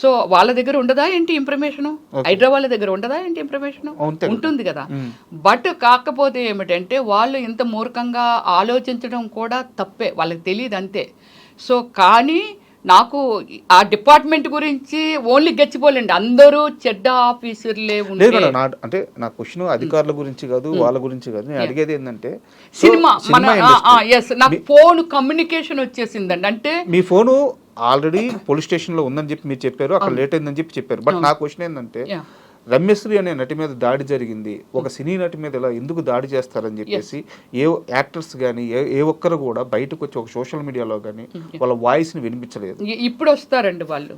సో వాళ్ళ దగ్గర ఉండదా ఏంటి ఇన్ఫర్మేషన్? హైడ్రా వాళ్ళ దగ్గర ఉండదా ఏంటి ఇన్ఫర్మేషన్? ఉంటుంది కదా. బట్ కాకపోతే ఏమిటంటే వాళ్ళు ఇంత మూర్ఖంగా ఆలోచించడం కూడా తప్పే, వాళ్ళకి తెలియదు అంతే. సో కానీ నాకు ఆ డిపార్ట్మెంట్ గురించి ఓన్లీ గచ్చిపోలేండి, అందరూ చెడ్డ ఆఫీసర్లే ఉండేది. అంటే నా క్వశ్చన్ అధికారుల గురించి కాదు, వాళ్ళ గురించి కాదు, నేను అడిగేది ఏంటంటే సినిమా నాకు ఫోన్ కమ్యూనికేషన్ వచ్చేసిందండి. అంటే మీ ఫోను ఆల్రెడీ పోలీస్ స్టేషన్ లో ఉందని చెప్పి మీరు చెప్పారు, అక్కడ లేట్ అయిందని చెప్పి చెప్పారు. బట్ నా క్వశ్చన్ ఏంటంటే రమ్యశ్రీ అనే నటి మీద దాడి జరిగింది, ఒక సినీ నటి మీద ఇలా ఎందుకు దాడి చేస్తారని చెప్పేసి ఏ యాక్టర్స్ కానీ ఏ ఒక్కరు కూడా బయటకు వచ్చి ఒక సోషల్ మీడియాలో కానీ వాళ్ళ వాయిస్ ని వినిపించలేదు. ఇప్పుడు వస్తారండి వాళ్ళు.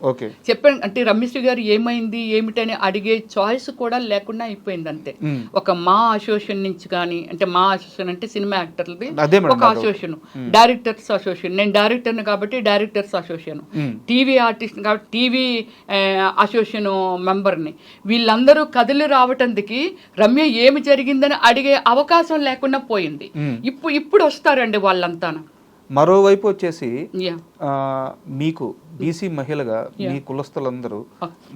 చెప్పండి అంటే రమ్యశ్రీ గారు ఏమైంది ఏమిటని అడిగే చాయిస్ కూడా లేకుండా అయిపోయింది అంతే. ఒక మా అసోసియేషన్ నుంచి కానీ, అంటే మా అసోసియేషన్ అంటే సినిమా యాక్టర్లది ఒక అసోసియేషన్, డైరెక్టర్స్ అసోసియేషన్, నేను డైరెక్టర్ని కాబట్టి డైరెక్టర్స్ అసోసియేషన్, టీవీ ఆర్టిస్ట్ కాబట్టి టీవీ అసోసియేషన్ మెంబర్ని, వీళ్ళందరూ కదిలి రావటానికి రమ్య ఏమి జరిగిందని అడిగే అవకాశం లేకుండా పోయింది. ఇప్పుడు వస్తారండి వాళ్ళంతా. మరోవైపు వచ్చేసి మీకు బీసీ మహిళగా మీ కులస్తులందరూ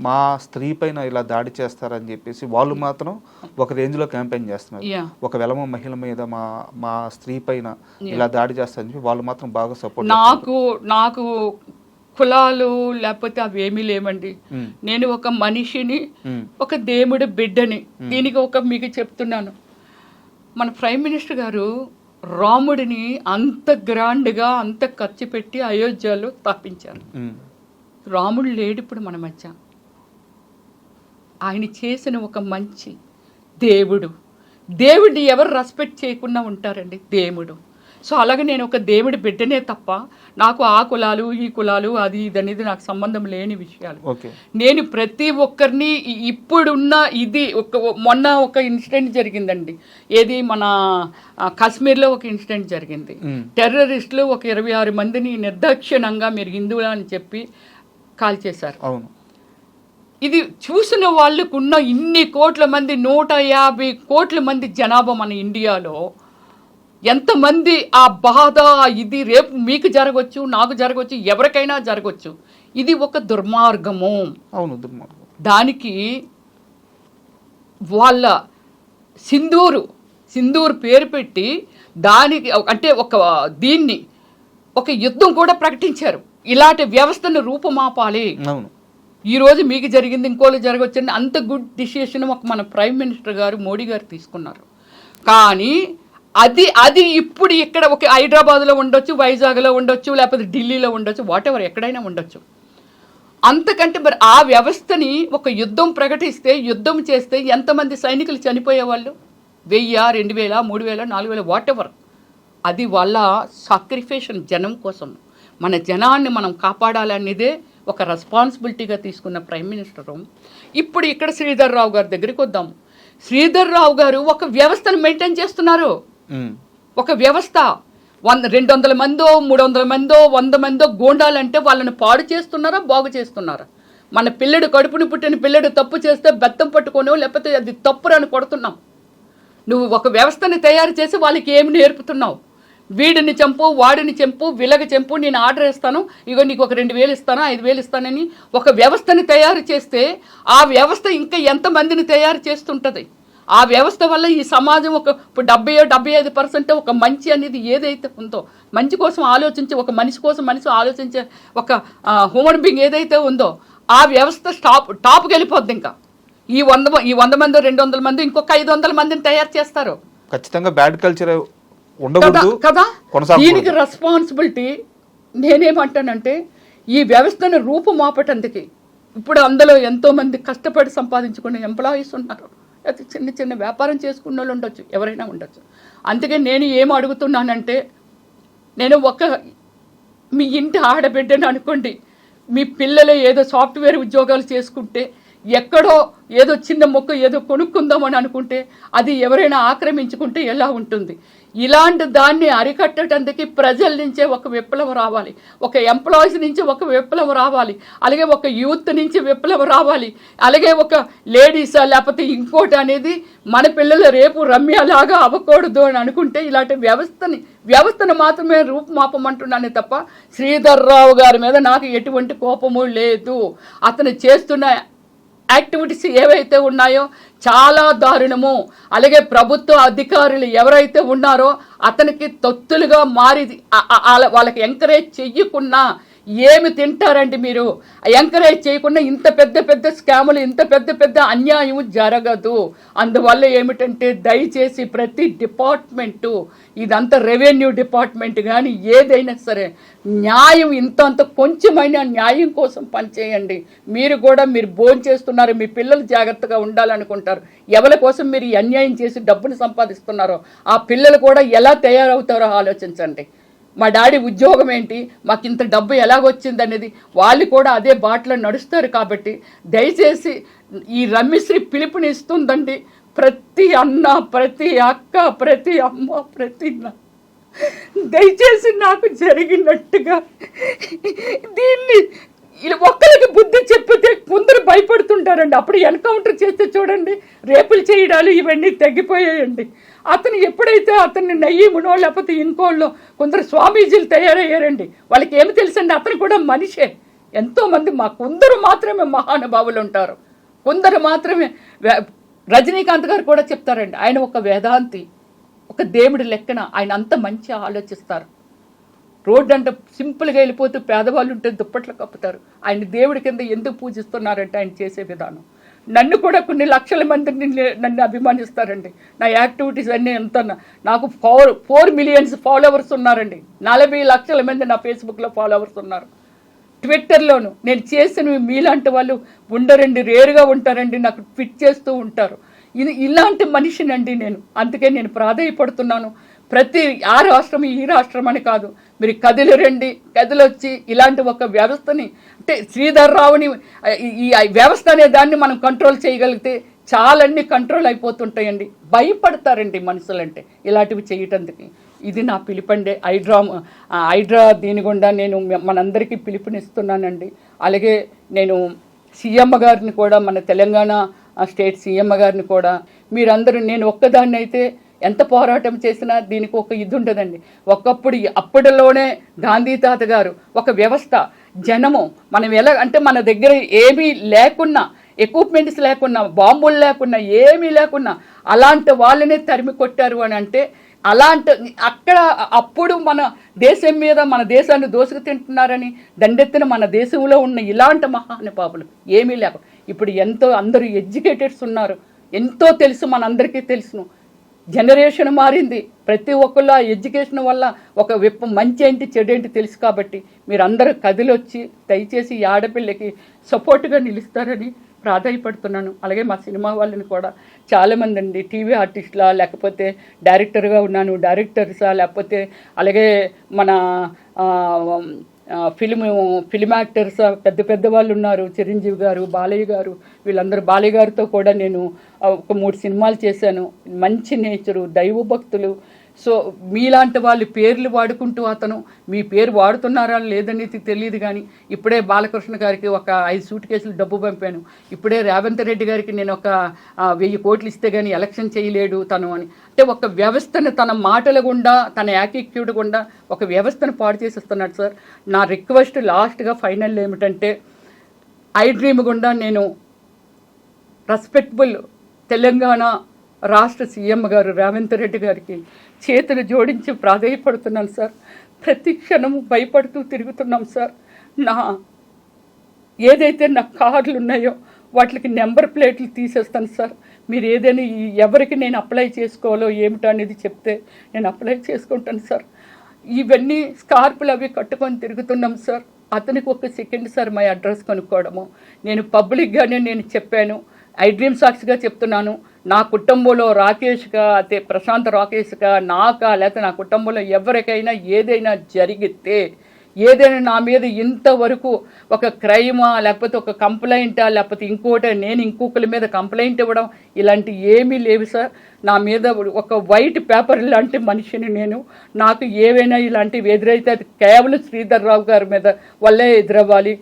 మా స్త్రీ పైన ఇలా దాడి చేస్తారని చెప్పేసి వాళ్ళు మాత్రం ఒక రేంజ్ లో క్యాంపెయిన్ చేస్తున్నారు. ఒక వెలమ మహిళ మీద మా స్త్రీ పైన ఇలా దాడి చేస్తారని చెప్పి వాళ్ళు మాత్రం బాగా సపోర్ట్. నాకు కులాలు లేకపోతే అవి ఏమీ లేవండి. నేను ఒక మనిషిని, ఒక దేవుడి బిడ్డని. దీనికి మీకు చెప్తున్నాను, మన ప్రైమ్ మినిస్టర్ గారు రాముడిని అంత గ్రాండ్గా అంత ఖర్చు పెట్టి అయోధ్యలో స్థాపించారు. రాముడు లేడు ఇప్పుడు మన మధ్య. ఆయన చేసిన ఒక మంచి దేవుడిని ఎవరు రెస్పెక్ట్ చేయకుండా ఉంటారండి? దేవుడు. సో అలాగే నేను ఒక దేవుడి బిడ్డనే తప్ప నాకు ఆ కులాలు ఈ కులాలు అది ఇది అనేది నాకు సంబంధం లేని విషయాలు. నేను ప్రతి ఒక్కరిని ఇప్పుడున్న మొన్న ఒక ఇన్సిడెంట్ జరిగిందండి, ఏది మన కాశ్మీర్లో ఒక ఇన్సిడెంట్ జరిగింది. టెర్రరిస్టులు ఒక 26 మందిని నిర్దాక్షిణ్యంగా మీరు హిందువులు అని చెప్పి కాల్ చేశారు. ఇది చూసిన వాళ్ళకున్న ఇన్ని కోట్ల మంది, 150 కోట్ల మంది జనాభా మన ఇండియాలో, ఎంతమంది ఆ బాధ, ఇది రేపు మీకు జరగవచ్చు, నాకు జరగవచ్చు, ఎవరికైనా జరగవచ్చు. ఇది ఒక దుర్మార్గము. దానికి వాళ్ళ సింధూర్ పేరు పెట్టి దానికి అంటే దీన్ని ఒక యుద్ధం కూడా ప్రకటించారు. ఇలాంటి వ్యవస్థను రూపుమాపాలి. ఈరోజు మీకు జరిగింది ఇంకోళ్ళు జరగవచ్చు అని అంత గుడ్ డిసిషన్ మన ప్రైమ్ మినిస్టర్ గారు మోడీ గారు తీసుకున్నారు. కానీ అది ఇప్పుడు ఇక్కడ ఒక హైదరాబాద్లో ఉండొచ్చు, వైజాగ్లో ఉండొచ్చు, లేకపోతే ఢిల్లీలో ఉండొచ్చు, వాటెవర్ ఎక్కడైనా ఉండొచ్చు. అంతకంటే మరి ఆ వ్యవస్థని ఒక యుద్ధం ప్రకటిస్తే, యుద్ధం చేస్తే ఎంతమంది సైనికులు చనిపోయేవాళ్ళు? 1000, 2000, 3000, 4000 వాటెవర్. అది వాళ్ళ సాక్రిఫికేషన్ జనం కోసం. మన జనాన్ని మనం కాపాడాలనేదే ఒక రెస్పాన్సిబిలిటీగా తీసుకున్న ప్రైమ్ మినిస్టరు. ఇప్పుడు ఇక్కడ శ్రీధర్ రావు గారి దగ్గరికి వద్దాము. శ్రీధర్ రావు గారు ఒక వ్యవస్థను మెయింటైన్ చేస్తున్నారు. ఒక వ్యవస్థ 200 మందో 300 మందో 100 మందో గోండాలంటే వాళ్ళని పాడు చేస్తున్నారా, బాగు చేస్తున్నారా? మన పిల్లడు, కడుపుని పుట్టిన పిల్లడు తప్పు చేస్తే బెత్తం పట్టుకోను, లేకపోతే అది తప్పురని కొడుతున్నాం. నువ్వు ఒక వ్యవస్థని తయారు చేసి వాళ్ళకి ఏమి నేర్పుతున్నావు? వీడిని చంపు, వాడిని చంపు, వీళ్ళకి చంపు, నేను ఆర్డర్ ఇస్తాను, ఇగో నీకు ఒక 2000 ఇస్తాను, 5000 ఇస్తానని ఒక వ్యవస్థని తయారు చేస్తే ఆ వ్యవస్థ ఇంకా ఎంతమందిని తయారు చేస్తుంటుంది? ఆ వ్యవస్థ వల్ల ఈ సమాజం ఇప్పుడు 70-75% ఒక మంచి అనేది ఏదైతే ఉందో, మంచి కోసం ఆలోచించి, ఒక మనిషి కోసం మనిషి ఆలోచించే ఒక హ్యూమన్ బీయింగ్ ఏదైతే ఉందో ఆ వ్యవస్థ టాప్కి వెళ్ళిపోద్ది. ఇంకా ఈ 100 మంది 200 మంది ఇంకొక 500 మందిని తయారు చేస్తారు. ఖచ్చితంగా బ్యాడ్ కల్చర్ కదా. దీనికి రెస్పాన్సిబిలిటీ నేనేమంటానంటే ఈ వ్యవస్థను రూపుమాపటందుకు ఇప్పుడు అందులో ఎంతోమంది కష్టపడి సంపాదించుకునే ఎంప్లాయీస్ ఉన్నారు, అది చిన్న చిన్న వ్యాపారం చేసుకున్న వాళ్ళు ఉండొచ్చు, ఎవరైనా ఉండొచ్చు. అందుకే నేను ఏం అడుగుతున్నానంటే, నేను మీ ఇంటి ఆడబిడ్డని అనుకోండి, మీ పిల్లలే ఏదో సాఫ్ట్వేర్ ఉద్యోగాలు చేసుకుంటే, ఎక్కడో ఏదో చిన్న మొక్క ఏదో కొనుక్కుందామని అనుకుంటే అది ఎవరైనా ఆక్రమించుకుంటే ఎలా ఉంటుంది? ఇలాంటి దాన్ని అరికట్టడానికి ప్రజల నుంచే ఒక విప్లవం రావాలి, ఒక ఎంప్లాయీస్ నుంచి ఒక విప్లవం రావాలి, అలాగే ఒక యూత్ నుంచి విప్లవం రావాలి, అలాగే ఒక లేడీసా లేకపోతే ఇంకోటి అనేది మన పిల్లలు రేపు రమ్యలాగా అవ్వకూడదు అని అనుకుంటే ఇలాంటి వ్యవస్థను మాత్రమే రూపుమాపమంటున్నానే తప్ప శ్రీధర్ రావు గారి మీద నాకు ఎటువంటి కోపము లేదు. అతను చేస్తున్న యాక్టివిటీస్ ఏవైతే ఉన్నాయో చాలా దారుణము. అలాగే ప్రభుత్వ అధికారులు ఎవరైతే ఉన్నారో అతనికి తొత్తులుగా మారి వాళ్ళకి ఎంకరేజ్ చెయ్యకున్నా ఏమి తింటారండి మీరు? ఎంకరేజ్ చేయకుండా ఇంత పెద్ద పెద్ద స్కాములు, ఇంత పెద్ద పెద్ద అన్యాయం జరగదు. అందువల్ల ఏమిటంటే దయచేసి ప్రతి డిపార్ట్మెంటు, ఇదంతా రెవెన్యూ డిపార్ట్మెంట్ కానీ ఏదైనా సరే న్యాయం ఇంత కొంచెమైనా న్యాయం కోసం పనిచేయండి. మీరు భోంచేస్తున్నారు, మీ పిల్లలు జాగ్రత్తగా ఉండాలనుకుంటారు, ఎవరి కోసం మీరు ఈ అన్యాయం చేసి డబ్బును సంపాదిస్తున్నారో ఆ పిల్లలు కూడా ఎలా తయారవుతారో ఆలోచించండి. మా డాడీ ఉద్యోగం ఏంటి, మాకు ఇంత డబ్బు ఎలాగొచ్చింది అనేది వాళ్ళు కూడా అదే బాటలో నడుస్తారు. కాబట్టి దయచేసి ఈ రమ్యశ్రీ పిలుపునిస్తుందండి, ప్రతి అన్న, ప్రతి అక్క, ప్రతి అమ్మ, ప్రతి దయచేసి నాకు జరిగినట్టుగా దీన్ని ఒక్కరికి బుద్ధి చెప్పితే కొందరు భయపడుతుంటారండి. అప్పుడు ఎన్కౌంటర్ చేస్తే చూడండి, రేపులు చేయడాలు ఇవన్నీ తగ్గిపోయాయండి. అతను ఎప్పుడైతే అతన్ని నయ్యమునో లేకపోతే ఇంకోళ్ళో కొందరు స్వామీజీలు తయారయ్యారండి, వాళ్ళకి ఏమి తెలుసండి, అతను కూడా మనిషే. ఎంతోమంది కొందరు మాత్రమే మహానుభావులు ఉంటారు, కొందరు మాత్రమే. రజనీకాంత్ గారు కూడా చెప్తారండి, ఆయన ఒక వేదాంతి, ఒక దేవుడి లెక్కన ఆయన అంత మంచి ఆలోచిస్తారు. రోడ్డు అంటే సింపుల్గా వెళ్ళిపోతూ పేదవాళ్ళు ఉంటే దుప్పట్లు కప్పుతారు. ఆయన దేవుడి కింద ఎందుకు పూజిస్తున్నారంటే ఆయన చేసే విధానం. నన్ను కూడా కొన్ని లక్షల మంది నన్ను అభిమానిస్తారండి. నా యాక్టివిటీస్ అన్నీ ఎంత, నాకు 4 మిలియన్స్ ఫాలోవర్స్ ఉన్నారండి. 40 లక్షల మంది నా ఫేస్బుక్లో ఫాలోవర్స్ ఉన్నారు. ట్విట్టర్లోను నేను చేసినవి మీలాంటి వాళ్ళు ఉండరండి, రేరుగా ఉంటారండి, నాకు ట్వీట్ చేస్తూ ఉంటారు. ఇలాంటి మనిషినండి నేను. అందుకే నేను ప్రాధాన్యపడుతున్నాను. ప్రతి ఆ రాష్ట్రం ఈ రాష్ట్రం అని కాదు, మీరు కదిలిరండి, కదిలొచ్చి ఇలాంటి ఒక వ్యవస్థని, అంటే శ్రీధర్ రావుని ఈ వ్యవస్థ అనే దాన్ని మనం కంట్రోల్ చేయగలిగితే చాలన్నీ కంట్రోల్ అయిపోతుంటాయండి. భయపడతారండి మనుషులంటే ఇలాంటివి చేయటానికి. ఇది నా పిలుపండి. హైడ్రా దీని గుండా నేను మనందరికీ పిలుపునిస్తున్నానండి. అలాగే నేను సీఎం గారిని కూడా, మన తెలంగాణ స్టేట్ సీఎం గారిని కూడా, మీరందరూ, నేను ఒక్కదాన్ని అయితే ఎంత పోరాటం చేసినా దీనికి ఒక ఇది ఉండదండి. అప్పటిలోనే గాంధీ తాత గారు ఒక వ్యవస్థ, జనము, మనం ఎలా అంటే మన దగ్గర ఏమీ లేకున్నా, ఎక్విప్మెంట్స్ లేకున్నా, బాంబులు లేకున్నా, ఏమీ లేకున్నా అలాంటి వాళ్ళనే తరిమి కొట్టారు అని అంటే, అప్పుడు మన దేశం మీద, మన దేశాన్ని దోసుకు తింటున్నారని దండెత్తిన మన దేశంలో ఉన్న ఇలాంటి మహానుభావులు ఏమీ లేక ఇప్పుడు అందరూ ఎడ్యుకేటెడ్స్ ఉన్నారు, ఎంతో తెలుసు, మనందరికీ తెలుసును. జనరేషన్ మారింది, ప్రతి ఒక్కళ్ళు ఆ ఎడ్యుకేషన్ వల్ల ఒక మంచి ఏంటి చెడు ఏంటి తెలుసు. కాబట్టి మీరు అందరూ కదిలొచ్చి దయచేసి ఈ ఆడపిల్లకి సపోర్ట్గా నిలుస్తారని ప్రాధాన్యపడుతున్నాను. అలాగే మా సినిమా వాళ్ళని కూడా చాలామంది అండి, టీవీ ఆర్టిస్టులా, లేకపోతే డైరెక్టర్గా ఉన్నాను, డైరెక్టర్సా, లేకపోతే అలాగే మన ఫిలిం యాక్టర్స్ పెద్ద పెద్ద వాళ్ళు ఉన్నారు, చిరంజీవి గారు, బాలయ్య గారు, వీళ్ళందరూ. బాలయ్య గారితో కూడా నేను ఒక 3 సినిమాలు చేశాను. మంచి నేచరు, దైవభక్తులు. సో మీలాంటి వాళ్ళు పేర్లు వాడుకుంటూ, అతను మీ పేరు వాడుతున్నారా లేదనేది తెలియదు, కానీ ఇప్పుడే బాలకృష్ణ గారికి ఒక 5 సూట్ కేసులు డబ్బు పంపాను. ఇప్పుడే రేవంత్ రెడ్డి గారికి నేను ఒక 1000 కోట్లు ఇస్తే కానీ ఎలక్షన్ చేయలేడు తను అని. అంటే ఒక వ్యవస్థను తన మాటల గుండా, తన యాటిట్యూడ్ గుండా ఒక వ్యవస్థను పాడు చేసేస్తున్నాడు సార్. నా రిక్వెస్ట్ లాస్ట్గా ఫైనల్ ఏమిటంటే, ఐ డ్రీమ్ గుండా నేను రెస్పెక్టబుల్ తెలంగాణ రాష్ట్ర సీఎం గారు రేవంత్ రెడ్డి గారికి చేతులు జోడించి ప్రాధాన్యపడుతున్నాను సార్. ప్రతి క్షణము భయపడుతూ తిరుగుతున్నాం సార్. ఏదైతే నా కార్లు ఉన్నాయో వాటికి నెంబర్ ప్లేట్లు తీసేస్తాను సార్. మీరు ఏదైనా ఎవరికి నేను అప్లై చేసుకోవాలో ఏమిటో అనేది చెప్తే నేను అప్లై చేసుకుంటాను సార్. ఇవన్నీ స్కార్పులు అవి కట్టుకొని తిరుగుతున్నాం సార్. అతనికి ఒక సెకండ్ సార్ మా అడ్రస్ కనుక్కోవడము. నేను పబ్లిక్గానే నేను చెప్పాను, ఐ డ్రీమ్ సాక్షిగా చెప్తున్నాను, నా కుటుంబంలో రాకేష్గా అదే ప్రశాంత్ రాకేష్గా నాకా లేకపోతే నా కుటుంబంలో ఎవరికైనా ఏదైనా జరిగితే, ఏదైనా నా మీద ఇంతవరకు ఒక క్రైమా లేకపోతే ఒక కంప్లైంటా లేకపోతే ఇంకోటి నేను ఇంకొకరి మీద కంప్లైంట్ ఇవ్వడం ఇలాంటి ఏమీ లేవు సార్. నా మీద ఒక వైట్ పేపర్ లాంటి మనిషిని నేను. నాకు ఏవైనా ఇలాంటివి ఎదురైతే అది కేవలం శ్రీధర్ రావు గారి మీద వల్లే ఎదురవ్వాలి.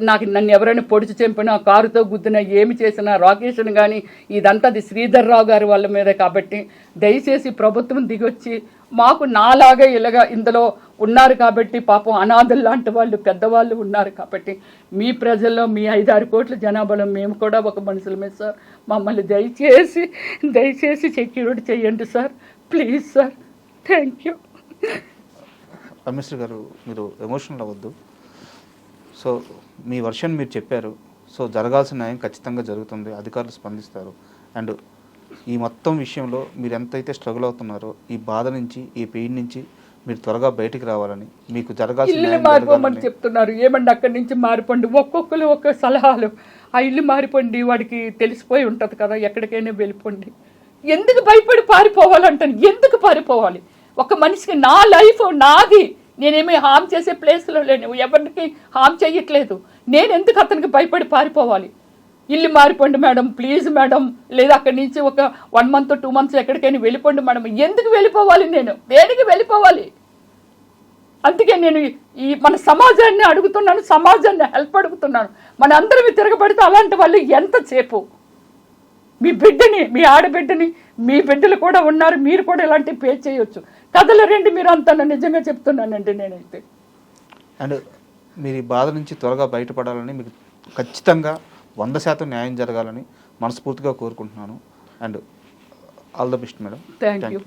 నాకు నన్ను ఎవరైనా పొడిచి చంపినా, కారుతో గుద్దినా, ఏమి చేసినా, రాకేష్ని కానీ ఇదంతా అది శ్రీధర్ రావు గారి వాళ్ళ మీదే. కాబట్టి దయచేసి ప్రభుత్వం దిగొచ్చి మాకు నాలాగా ఇలాగా ఇందులో ఉన్నారు కాబట్టి, పాపం అనాథులు లాంటి వాళ్ళు పెద్దవాళ్ళు ఉన్నారు కాబట్టి, మీ ప్రజల్లో మీ 5-6 కోట్ల జనాభాలో మేము కూడా ఒక మనుషులమే సార్. మమ్మల్ని దయచేసి సెక్యూరిటీ చేయండి sir, please sir. Thank you. Rameshwari గారు, మీరు ఎమోషనల్ అవ్వద్దు. సో మీ వర్షన్ మీరు చెప్పారు. సో జరగాల్సిన న్యాయం ఖచ్చితంగా జరుగుతుంది, అధికారులు స్పందిస్తారు. అండ్ ఈ మొత్తం విషయంలో మీరు ఎంతైతే స్ట్రగుల్ అవుతున్నారో, ఈ బాధ నుంచి, ఈ పెయిన్ నుంచి మీరు త్వరగా బయటికి రావాలని, మీకు జరగాల్సిన మారిపోమని చెప్తున్నారు. ఏమండి అక్కడి నుంచి మారిపోండి, ఒక్కొక్కరు ఒక్క సలహాలు. ఆ ఇల్లు మారిపోండి, వాడికి తెలిసిపోయి ఉంటుంది కదా, ఎక్కడికైనా వెళ్ళిపోండి. ఎందుకు భయపడి పారిపోవాలంటాను? ఎందుకు పారిపోవాలి? ఒక మనిషికి నా లైఫ్ నాది, నేనేమి హామ్ చేసే ప్లేస్లో లేను, ఎవరికి హామ్ చేయట్లేదు. నేను ఎందుకు అతనికి భయపడి పారిపోవాలి? ఇల్లు మారిపోండి మేడం, ప్లీజ్ మేడం, లేదా అక్కడి నుంచి ఒక 1 month 2 months ఎక్కడికైనా వెళ్ళిపోండి మేడం. ఎందుకు వెళ్ళిపోవాలి? నేను దేనికి వెళ్ళిపోవాలి? అందుకే నేను ఈ మన సమాజాన్ని అడుగుతున్నాను, సమాజాన్ని హెల్ప్ అడుగుతున్నాను. మన అందరం తిరగబడితే అలాంటి వాళ్ళు ఎంతసేపు మీ బిడ్డని, మీ ఆడబిడ్డని, మీ బిడ్డలు కూడా ఉన్నారు, మీరు కూడా ఇలాంటివి పే చేయొచ్చు. కథలు రండి మీరు అంతా, నిజంగా చెప్తున్నానండి నేనైతే. అండ్ మీరు ఈ బాధ నుంచి త్వరగా బయటపడాలని, మీకు ఖచ్చితంగా 100% న్యాయం జరగాలని మనస్ఫూర్తిగా కోరుకుంటున్నాను. And all the best madam. Thank you.